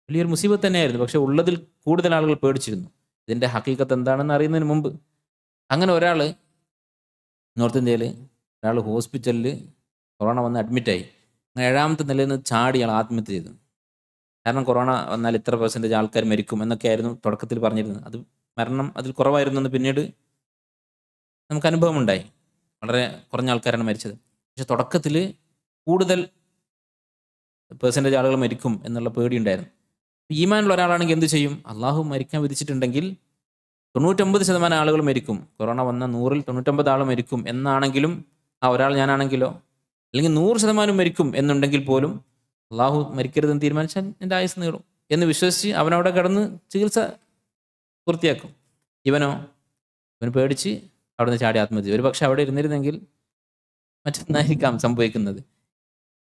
വലിയൊരു മുസീബത്ത് തന്നെയായിരുന്നു. പക്ഷേ ഉള്ളതിൽ കൂടുതൽ ആളുകൾ പേടിച്ചിരുന്നു ഇതിൻ്റെ ഹക്കീക്കത്ത് എന്താണെന്ന് അറിയുന്നതിന് മുമ്പ്. അങ്ങനെ ഒരാൾ നോർത്ത് ഇന്ത്യയിൽ ഒരാൾ ഹോസ്പിറ്റലിൽ കൊറോണ വന്ന് അഡ്മിറ്റായി. അങ്ങനെ 7ാമത്തെ നിലയിൽ നിന്ന് ചാടി ആൾ ആത്മഹത്യ ചെയ്തു. കാരണം കൊറോണ വന്നാൽ ഇത്ര % ആൾക്കാർ മരിക്കും എന്നൊക്കെയായിരുന്നു തുടക്കത്തിൽ പറഞ്ഞിരുന്നത്. അത് മരണം അതിൽ കുറവായിരുന്നു എന്ന് പിന്നീട് നമുക്ക് അനുഭവമുണ്ടായി. വളരെ കുറഞ്ഞ ആൾക്കാരാണ് മരിച്ചത്. പക്ഷെ തുടക്കത്തിൽ കൂടുതൽ % ആളുകൾ മരിക്കും എന്നുള്ള പേടിയുണ്ടായിരുന്നു. ഈമാനുള്ള ഒരാളാണെങ്കിൽ എന്ത് ചെയ്യും? അള്ളാഹു മരിക്കാൻ വിധിച്ചിട്ടുണ്ടെങ്കിൽ 99% ആളുകൾ മരിക്കും, കൊറോണ വന്ന 100-ൽ 99 ആൾ മരിക്കും എന്നാണെങ്കിലും ആ ഒരാൾ ഞാനാണെങ്കിലോ, അല്ലെങ്കിൽ 100% മരിക്കും എന്നുണ്ടെങ്കിൽ പോലും അള്ളാഹു മരിക്കരുതെന്ന് തീരുമാനിച്ചാൽ എൻ്റെ ആയുസ് നീളും എന്ന് വിശ്വസിച്ച് അവനവിടെ കിടന്ന് ചികിത്സ പൂർത്തിയാക്കും. ഇവൻ പേടിച്ച് അവിടെ നിന്ന് ചാടി ആത്മഹത്യ. ഒരു പക്ഷെ അവിടെ ഇരുന്നിരുന്നെങ്കിൽ മറ്റൊന്നായിരിക്കാം സംഭവിക്കുന്നത്.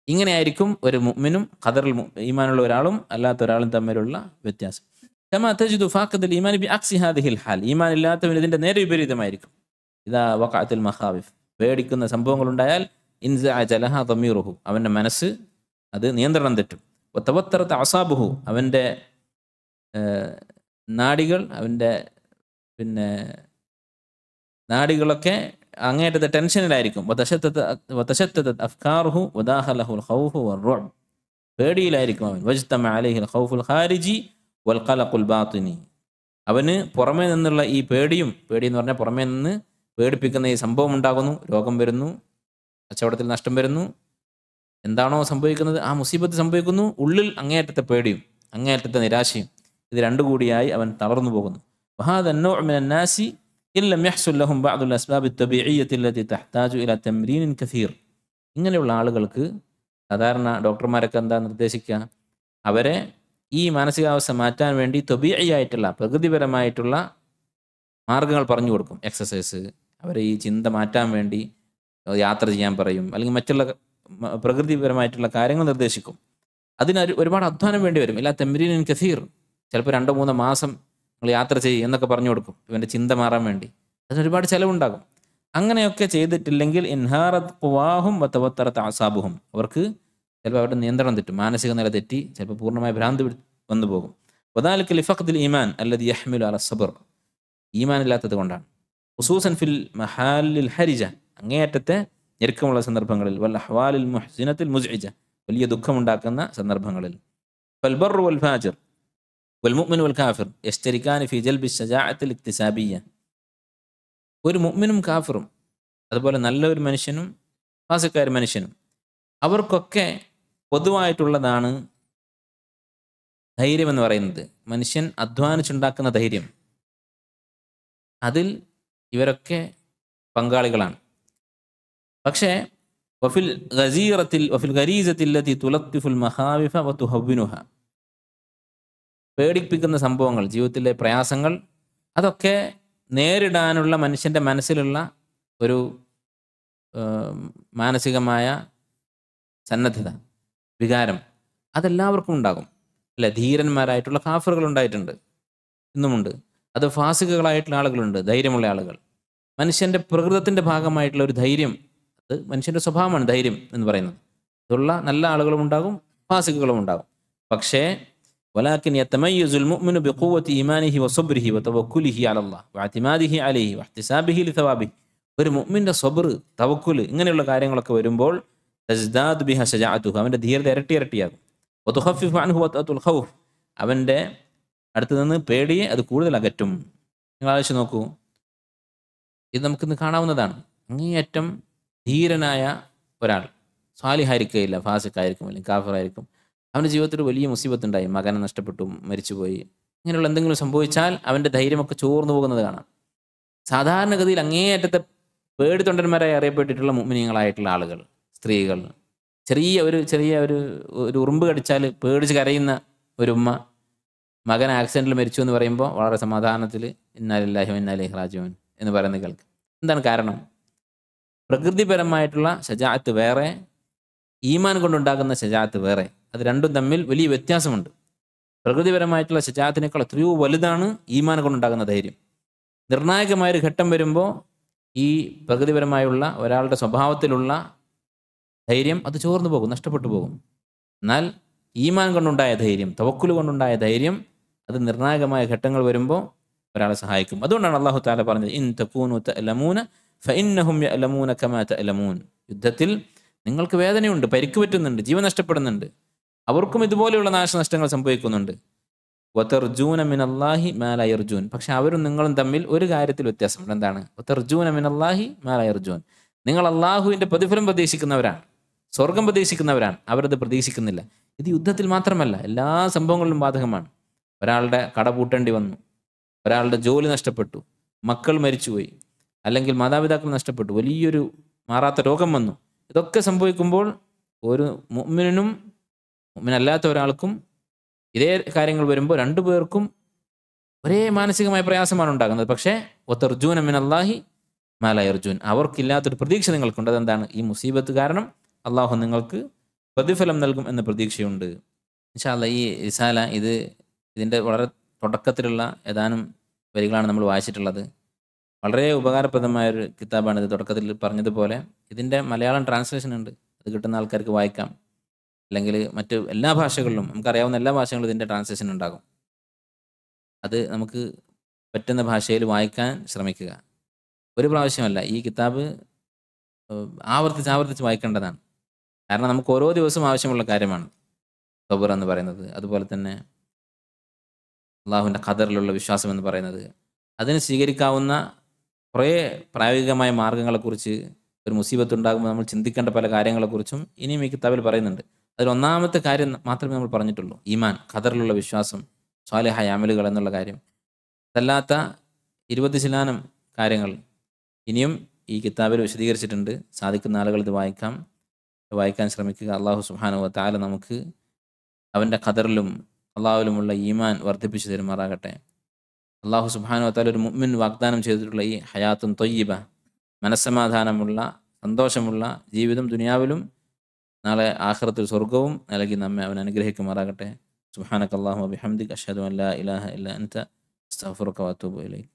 ഇങ്ങനെയായിരിക്കും ഒരു മുഅ്മിനും ഖദറിൽ ഈമാനുള്ള ഒരാളും അല്ലാത്ത ഒരാളും തമ്മിലുള്ള വ്യത്യാസം. കമാ തജിദു ഫാഖിദുൽ ഈമാൻ ബിഅക്സി ഹാദിഹിൽ ഹാൽ. ഈമാൻ ഇല്ലാത്തവൻ ഇതിന്റെ നേരെ വിപരീതമായിരിക്കും. ഇദാ വഖഅത്തുൽ മഖാവിഫ്, പേടിക്കുന്ന സംഭവങ്ങൾ ഉണ്ടായാൽ ഇൻസഅജ ലഹാ ദമീറുഹു, അവന്റെ മനസ്സ് അത് നിയന്ത്രണം തെറ്റും. വതവത്തറത അസാബുഹു, അവന്റെ നാഡികൾ, അവന്റെ നാഡികളൊക്കെ അങ്ങേറ്റത്തെ ടെൻഷനിലായിരിക്കും. വതശത്തതത് അഫ്കാറുഹു വദാഖലഹുൽ ഖൗഫു വറുഅബ്, പേടിയിലായിരിക്കും അവൻ. വജ്തമഅ അലൈഹിൽ ഖൗഫുൽ ഖാരിജി വൽ ഖലഖുൽ ബാത്തിനി, അവന് പുറമേ നിന്നുള്ള ഈ പേടി എന്ന് പറഞ്ഞാൽ പുറമേ നിന്ന് പേടിപ്പിക്കുന്ന ഈ സംഭവം ഉണ്ടാകുന്നു. രോഗം വരുന്നു, കച്ചവടത്തിൽ നഷ്ടം വരുന്നു, എന്താണോ സംഭവിക്കുന്നത് ആ മുസീബത്ത് സംഭവിക്കുന്നു. ഉള്ളിൽ അങ്ങേയറ്റത്തെ പേടിയും അങ്ങേയറ്റത്തെ നിരാശയും, ഇത് രണ്ടു കൂടിയായി അവൻ തളർന്നു പോകുന്നു. വഹാദ അന്നൗഉ മിനൻ നാസി ഇല്ലം യഹ്സുൽ ലഹും ബഅദുൽ അസ്ബാബി തബീഇയ്യത്തി അല്ലതി തഹ്താജു ഇലാ തംരീനിൻ കസീർ. ഇങ്ങനെയുള്ള ആളുകൾക്ക് സാധാരണ ഡോക്ടർമാരൊക്കെ എന്താ നിർദ്ദേശിക്കുക? അവരെ ഈ മാനസികാവസ്ഥ മാറ്റാൻ വേണ്ടി തബീഇയായിട്ടുള്ള പ്രകൃതിപരമായിട്ടുള്ള മാർഗങ്ങൾ പറഞ്ഞു കൊടുക്കും. എക്സസൈസ്, അവരെ ഈ ചിന്ത മാറ്റാൻ വേണ്ടി യാത്ര ചെയ്യാൻ പറയും, അല്ലെങ്കിൽ മറ്റുള്ള പ്രകൃതിപരമായിട്ടുള്ള കാര്യങ്ങൾ നിർദ്ദേശിക്കും. അതിന് ഒരുപാട് അധ്വാനം വേണ്ടി വരും. ഇല്ലാ തംരീനിൻ കസീർ, ചിലപ്പോൾ 2-3 മാസം നിങ്ങൾ യാത്ര ചെയ്യും എന്നൊക്കെ പറഞ്ഞു കൊടുക്കും ഇവൻ്റെ ചിന്ത മാറാൻ വേണ്ടി. അതിന് ഒരുപാട് ചിലവുണ്ടാകും. അങ്ങനെയൊക്കെ ചെയ്തിട്ടില്ലെങ്കിൽ ഇൻഹാറത് ഖുവാഹും വതവത്തറത് അസാബുഹും, അവർക്ക് ചിലപ്പോൾ അവരുടെ നിയന്ത്രണം തെറ്റും, മാനസിക നില തെറ്റി ചിലപ്പോൾ പൂർണ്ണമായ ഭ്രാന്തി വന്നു പോകും. വദാലിക ലിഫഖ്ദിൽ ഈമാൻ അല്ലദി യഹ്മിലു അല സബ്ർ, ഈമാൻ ഇല്ലാത്തത് കൊണ്ടാണ്. ഖുസൂസൻ ഫിൽ മഹാലിൽ ഹരിജ, അങ്ങേയറ്റത്തെ ഞെരുക്കമുള്ള സന്ദർഭങ്ങളിൽ, വൽ അഹ്വാലിൽ മുഹ്സിനത്തിൽ മുസ്ഇജ, വലിയ ദുഃഖമുണ്ടാക്കുന്ന സന്ദർഭങ്ങളിൽ. ഫൽ ബർറു വൽ ഫാജിർ വൽ മുഅ്മിൻ വൽ കാഫിർ യശ്തരികാന ഫി ജൽബി ശജാഅത്തിൽ ഇക്തിസാബിയ്യ. ഒരു മുഅ്മിനും കാഫിറും അതുപോലെ നല്ലൊരു മനുഷ്യനും ഫാസിക്കായ മനുഷ്യനും അവർക്കൊക്കെ പൊതുവായിട്ടുള്ളതാണ് ധൈര്യം എന്ന് പറയുന്നത്. മനുഷ്യൻ അധ്വാനിച്ചുണ്ടാക്കുന്ന ധൈര്യം, അതിൽ ഇവരൊക്കെ പങ്കാളികളാണ്. പക്ഷേ വഫിൽ ഗരീസത്തിൽ ലതി തുലത്തിഫുൽ മഹാവിഫ വതുഹവ്വിനുഹ, പേടിപ്പിക്കുന്ന സംഭവങ്ങൾ, ജീവിതത്തിലെ പ്രയാസങ്ങൾ, അതൊക്കെ നേരിടാനുള്ള മനുഷ്യൻ്റെ മനസ്സിലുള്ള ഒരു മാനസികമായ സന്നദ്ധത, വികാരം, അതെല്ലാവർക്കും ഉണ്ടാകും. അല്ലെ, ധീരന്മാരായിട്ടുള്ള കാഫിറുകൾ ഉണ്ടായിട്ടുണ്ട്, ഇന്നുമുണ്ട്. അത് ഫാസിക്കുകളായിട്ടുള്ള ആളുകളുണ്ട്, ധൈര്യമുള്ള ആളുകൾ. മനുഷ്യൻ്റെ പ്രകൃതത്തിൻ്റെ ഭാഗമായിട്ടുള്ള ഒരു ധൈര്യം, അത് മനുഷ്യൻ്റെ സ്വഭാവമാണ് ധൈര്യം എന്ന് പറയുന്നത്. അതുള്ള നല്ല ആളുകളും ഉണ്ടാകും, ഫാസിക്കുകളും ഉണ്ടാകും. പക്ഷേ വലാകിൻ യതമയ്യസുൽ മുഅ്മിനു ബിഖുവ്വതി ഈമാനിഹി വസബ്രിഹി വതവക്കുലിഹി അലല്ലാഹ് വഅതിമാദിഹി അലൈഹി വഇഹ്തിസാബിഹി ലിസവാബിഹി. ഒരു മുഅ്മിൻ്റെ സബ്ർ, തവക്കുൽ, ഇങ്ങനെയുള്ള കാര്യങ്ങളൊക്കെ വരുമ്പോൾ തസ്ദാദു ബിഹ ശജാഅതുഹു, അവൻ്റെ ധീരത ഇരട്ടിയാകും. വതുഖഫിഫു അൻഹു വതഅത്തുൽ ഖൗഫ്, അവൻ്റെ അടുത്ത് നിന്ന് പേടിയെ അത് കൂടുതൽ അകറ്റും. നിങ്ങൾ ആലോചിച്ച് നോക്കൂ, ഇത് നമുക്കിന്ന് കാണാവുന്നതാണ്. അങ്ങേയറ്റം ധീരനായ ഒരാൾ സ്വാലിഹായിരിക്കുകയില്ല, ഫാസിക്കായിരിക്കും അല്ലെങ്കിൽ കാഫിറായിരിക്കും. അവൻ്റെ ജീവിതത്തിൽ വലിയ മുസീബത്തുണ്ടായി, മകനെ നഷ്ടപ്പെട്ടു, മരിച്ചുപോയി, ഇങ്ങനെയുള്ള എന്തെങ്കിലും സംഭവിച്ചാൽ അവൻ്റെ ധൈര്യമൊക്കെ ചോർന്നു പോകുന്നത് കാണാം. സാധാരണഗതിയിൽ അങ്ങേയറ്റത്തെ പേടിത്തൊണ്ടന്മാരായി അറിയപ്പെട്ടിട്ടുള്ള മുഅ്മിനീങ്ങളായിട്ടുള്ള ആളുകൾ, സ്ത്രീകൾ, ചെറിയ ഒരു ഉറുമ്പ് കടിച്ചാൽ പേടിച്ച് കരയുന്ന ഒരു ഉമ്മ മകൻ ആക്സിഡൻറ്റിൽ മരിച്ചു എന്ന് പറയുമ്പോൾ വളരെ സമാധാനത്തിൽ ഇന്നാ ലില്ലാഹി വ ഇന്നാ ഇലൈഹി റാജിഊൻ എന്ന് പറയുന്നത് കേൾക്കും. എന്താണ് കാരണം? പ്രകൃതിപരമായിട്ടുള്ള ശജാഅത്ത് വേറെ, ഈമാൻ കൊണ്ടുണ്ടാകുന്ന ശജാഅത്ത് വേറെ. അത് രണ്ടും തമ്മിൽ വലിയ വ്യത്യാസമുണ്ട്. പ്രകൃതിപരമായിട്ടുള്ള ശജാഅത്തിനേക്കാൾ എത്രയോ വലുതാണ് ഈമാൻ കൊണ്ടുണ്ടാകുന്ന ധൈര്യം. നിർണായകമായൊരു ഘട്ടം വരുമ്പോൾ ഈ പ്രകൃതിപരമായുള്ള ഒരാളുടെ സ്വഭാവത്തിലുള്ള ധൈര്യം അത് ചോർന്നു പോകും, നഷ്ടപ്പെട്ടു പോകും. എന്നാൽ ഈമാൻ കൊണ്ടുണ്ടായ ധൈര്യം, തവക്കുൽ കൊണ്ടുണ്ടായ ധൈര്യം, അത് നിർണായകമായ ഘട്ടങ്ങൾ വരുമ്പോൾ ഒരാളെ സഹായിക്കും. അതുകൊണ്ടാണ് അല്ലാഹു തആല പറഞ്ഞത്, ഇൻ തകൂനു തഅലമൂന ഫഇന്നഹും യഅലമൂന കമാ തഅലമൂൻ. യുദ്ധത്തിൽ നിങ്ങൾക്ക് വേദനയുണ്ട്, പരിക്ക് പറ്റുന്നുണ്ട്, ജീവൻ നഷ്ടപ്പെടുന്നുണ്ട്. അവർക്കും ഇതുപോലെയുള്ള നാശനഷ്ടങ്ങൾ സംഭവിക്കുന്നുണ്ട്. വതർജൂന മിനല്ലാഹി മാ ലാ യർജൂൻ. പക്ഷെ അവരും നിങ്ങളും തമ്മിൽ ഒരു കാര്യത്തിൽ വ്യത്യാസമുണ്ട്. എന്താണ്? വതർജൂന മിനല്ലാഹി മാ ലാ യർജൂൻ. നിങ്ങൾ അള്ളാഹുവിൻ്റെ പ്രതിഫലം പ്രതീക്ഷിക്കുന്നവരാണ്, സ്വർഗം പ്രതീക്ഷിക്കുന്നവരാണ്, അവരത് പ്രതീക്ഷിക്കുന്നില്ല. ഇത് യുദ്ധത്തിൽ മാത്രമല്ല, എല്ലാ സംഭവങ്ങളിലും ബാധകമാണ്. ഒരാളുടെ കട പൂട്ടേണ്ടി വന്നു, ഒരാളുടെ ജോലി നഷ്ടപ്പെട്ടു, മക്കൾ മരിച്ചുപോയി, അല്ലെങ്കിൽ മാതാപിതാക്കൾ നഷ്ടപ്പെട്ടു, വലിയൊരു മാറാത്ത രോഗം വന്നു. ഇതൊക്കെ സംഭവിക്കുമ്പോൾ ഒരു മുഅ്മിനും മുഅ്മിനല്ലാത്ത ഒരാൾക്കും ഇതേ കാര്യങ്ങൾ വരുമ്പോൾ രണ്ടു പേർക്കും ഒരേ മാനസികമായ പ്രയാസമാണ് ഉണ്ടാകുന്നത്. പക്ഷേ വതർജൂന മിനല്ലാഹി മാ ലാ യർജൂൻ, അവർക്കില്ലാത്തൊരു പ്രതീക്ഷ നിങ്ങൾക്കുണ്ട്. അതെന്താണ്? ഈ മുസീബത്ത് കാരണം അള്ളാഹു നിങ്ങൾക്ക് പ്രതിഫലം നൽകും എന്ന പ്രതീക്ഷയുണ്ട്. ഇൻഷാ അല്ലാഹ് ഈ റിസാല ഇതിൻ്റെ വളരെ തുടക്കത്തിലുള്ള ഏതാനും വരികളാണ് നമ്മൾ വായിച്ചിട്ടുള്ളത്. വളരെ ഉപകാരപ്രദമായൊരു കിതാബാണ് ഇത്. തുടക്കത്തിൽ പറഞ്ഞതുപോലെ ഇതിൻ്റെ മലയാളം ട്രാൻസ്ലേഷൻ ഉണ്ട്, അത് കിട്ടുന്ന ആൾക്കാർക്ക് വായിക്കാം. അല്ലെങ്കിൽ മറ്റ് എല്ലാ ഭാഷകളിലും, നമുക്കറിയാവുന്ന എല്ലാ ഭാഷകളിലും ഇതിൻ്റെ ട്രാൻസ്ലേഷൻ ഉണ്ടാകും. അത് നമുക്ക് പറ്റുന്ന ഭാഷയിൽ വായിക്കാൻ ശ്രമിക്കുക. ഒരു പ്രാവശ്യമല്ല, ഈ കിതാബ് ആവർത്തിച്ച് വായിക്കേണ്ടതാണ്. കാരണം നമുക്ക് ഓരോ ദിവസവും ആവശ്യമുള്ള കാര്യമാണ് സബർ എന്ന് പറയുന്നത്. അതുപോലെ തന്നെ അള്ളാഹുവിൻ്റെ ഖദറിലുള്ള വിശ്വാസം എന്ന് പറയുന്നത്. അതിന് സ്വീകരിക്കാവുന്ന കുറേ പ്രായോഗികമായ മാർഗ്ഗങ്ങളെക്കുറിച്ച്, ഒരു മുസീബത്ത് ഉണ്ടാകുമ്പോൾ നമ്മൾ ചിന്തിക്കേണ്ട പല കാര്യങ്ങളെക്കുറിച്ചും ഇനിയും ഈ കിതാബിൽ പറയുന്നുണ്ട്. അതിൽ ഒന്നാമത്തെ കാര്യം മാത്രമേ നമ്മൾ പറഞ്ഞിട്ടുള്ളൂ, ഈമാൻ, ഖദറിലുള്ള വിശ്വാസം, സ്വാലിഹായ അമലുകൾ എന്നുള്ള കാര്യം. അതല്ലാത്ത 20 ശതമാനം കാര്യങ്ങൾ ഇനിയും ഈ കിതാബിൽ വിശദീകരിച്ചിട്ടുണ്ട്. സാധിക്കുന്ന ആളുകൾ ഇത് വായിക്കാൻ ശ്രമിക്കുക. അള്ളാഹു സുബ്ഹാനഹു വ തആല നമുക്ക് അവൻ്റെ ഖദറിലും അള്ളാഹുവിലുമുള്ള ഈമാൻ വർദ്ധിപ്പിച്ചു തരുമാറാകട്ടെ. അള്ളാഹു സുബ്ഹാനഹു വ തആല ഒരു മുഅ്മിൻ വാഗ്ദാനം ചെയ്തിട്ടുള്ള ഈ ഹയാത്തുൻ ത്വയ്യിബ, മനസ്സമാധാനമുള്ള സന്തോഷമുള്ള ജീവിതം ദുനിയാവിലും നാളെ ആഖിറത്തിൽ സ്വർഗവും നൽകി നമ്മെ അവൻ അനുഗ്രഹിക്കുമാറാകട്ടെ. സുബ്ഹാനക അല്ലാഹുമ്മ ബിഹംദിക അഷ്ഹദു അൻ ലാ ഇലാഹ ഇല്ല അൻത അസ്തഗ്ഫിറുക വഅതൂബു ഇലൈക്.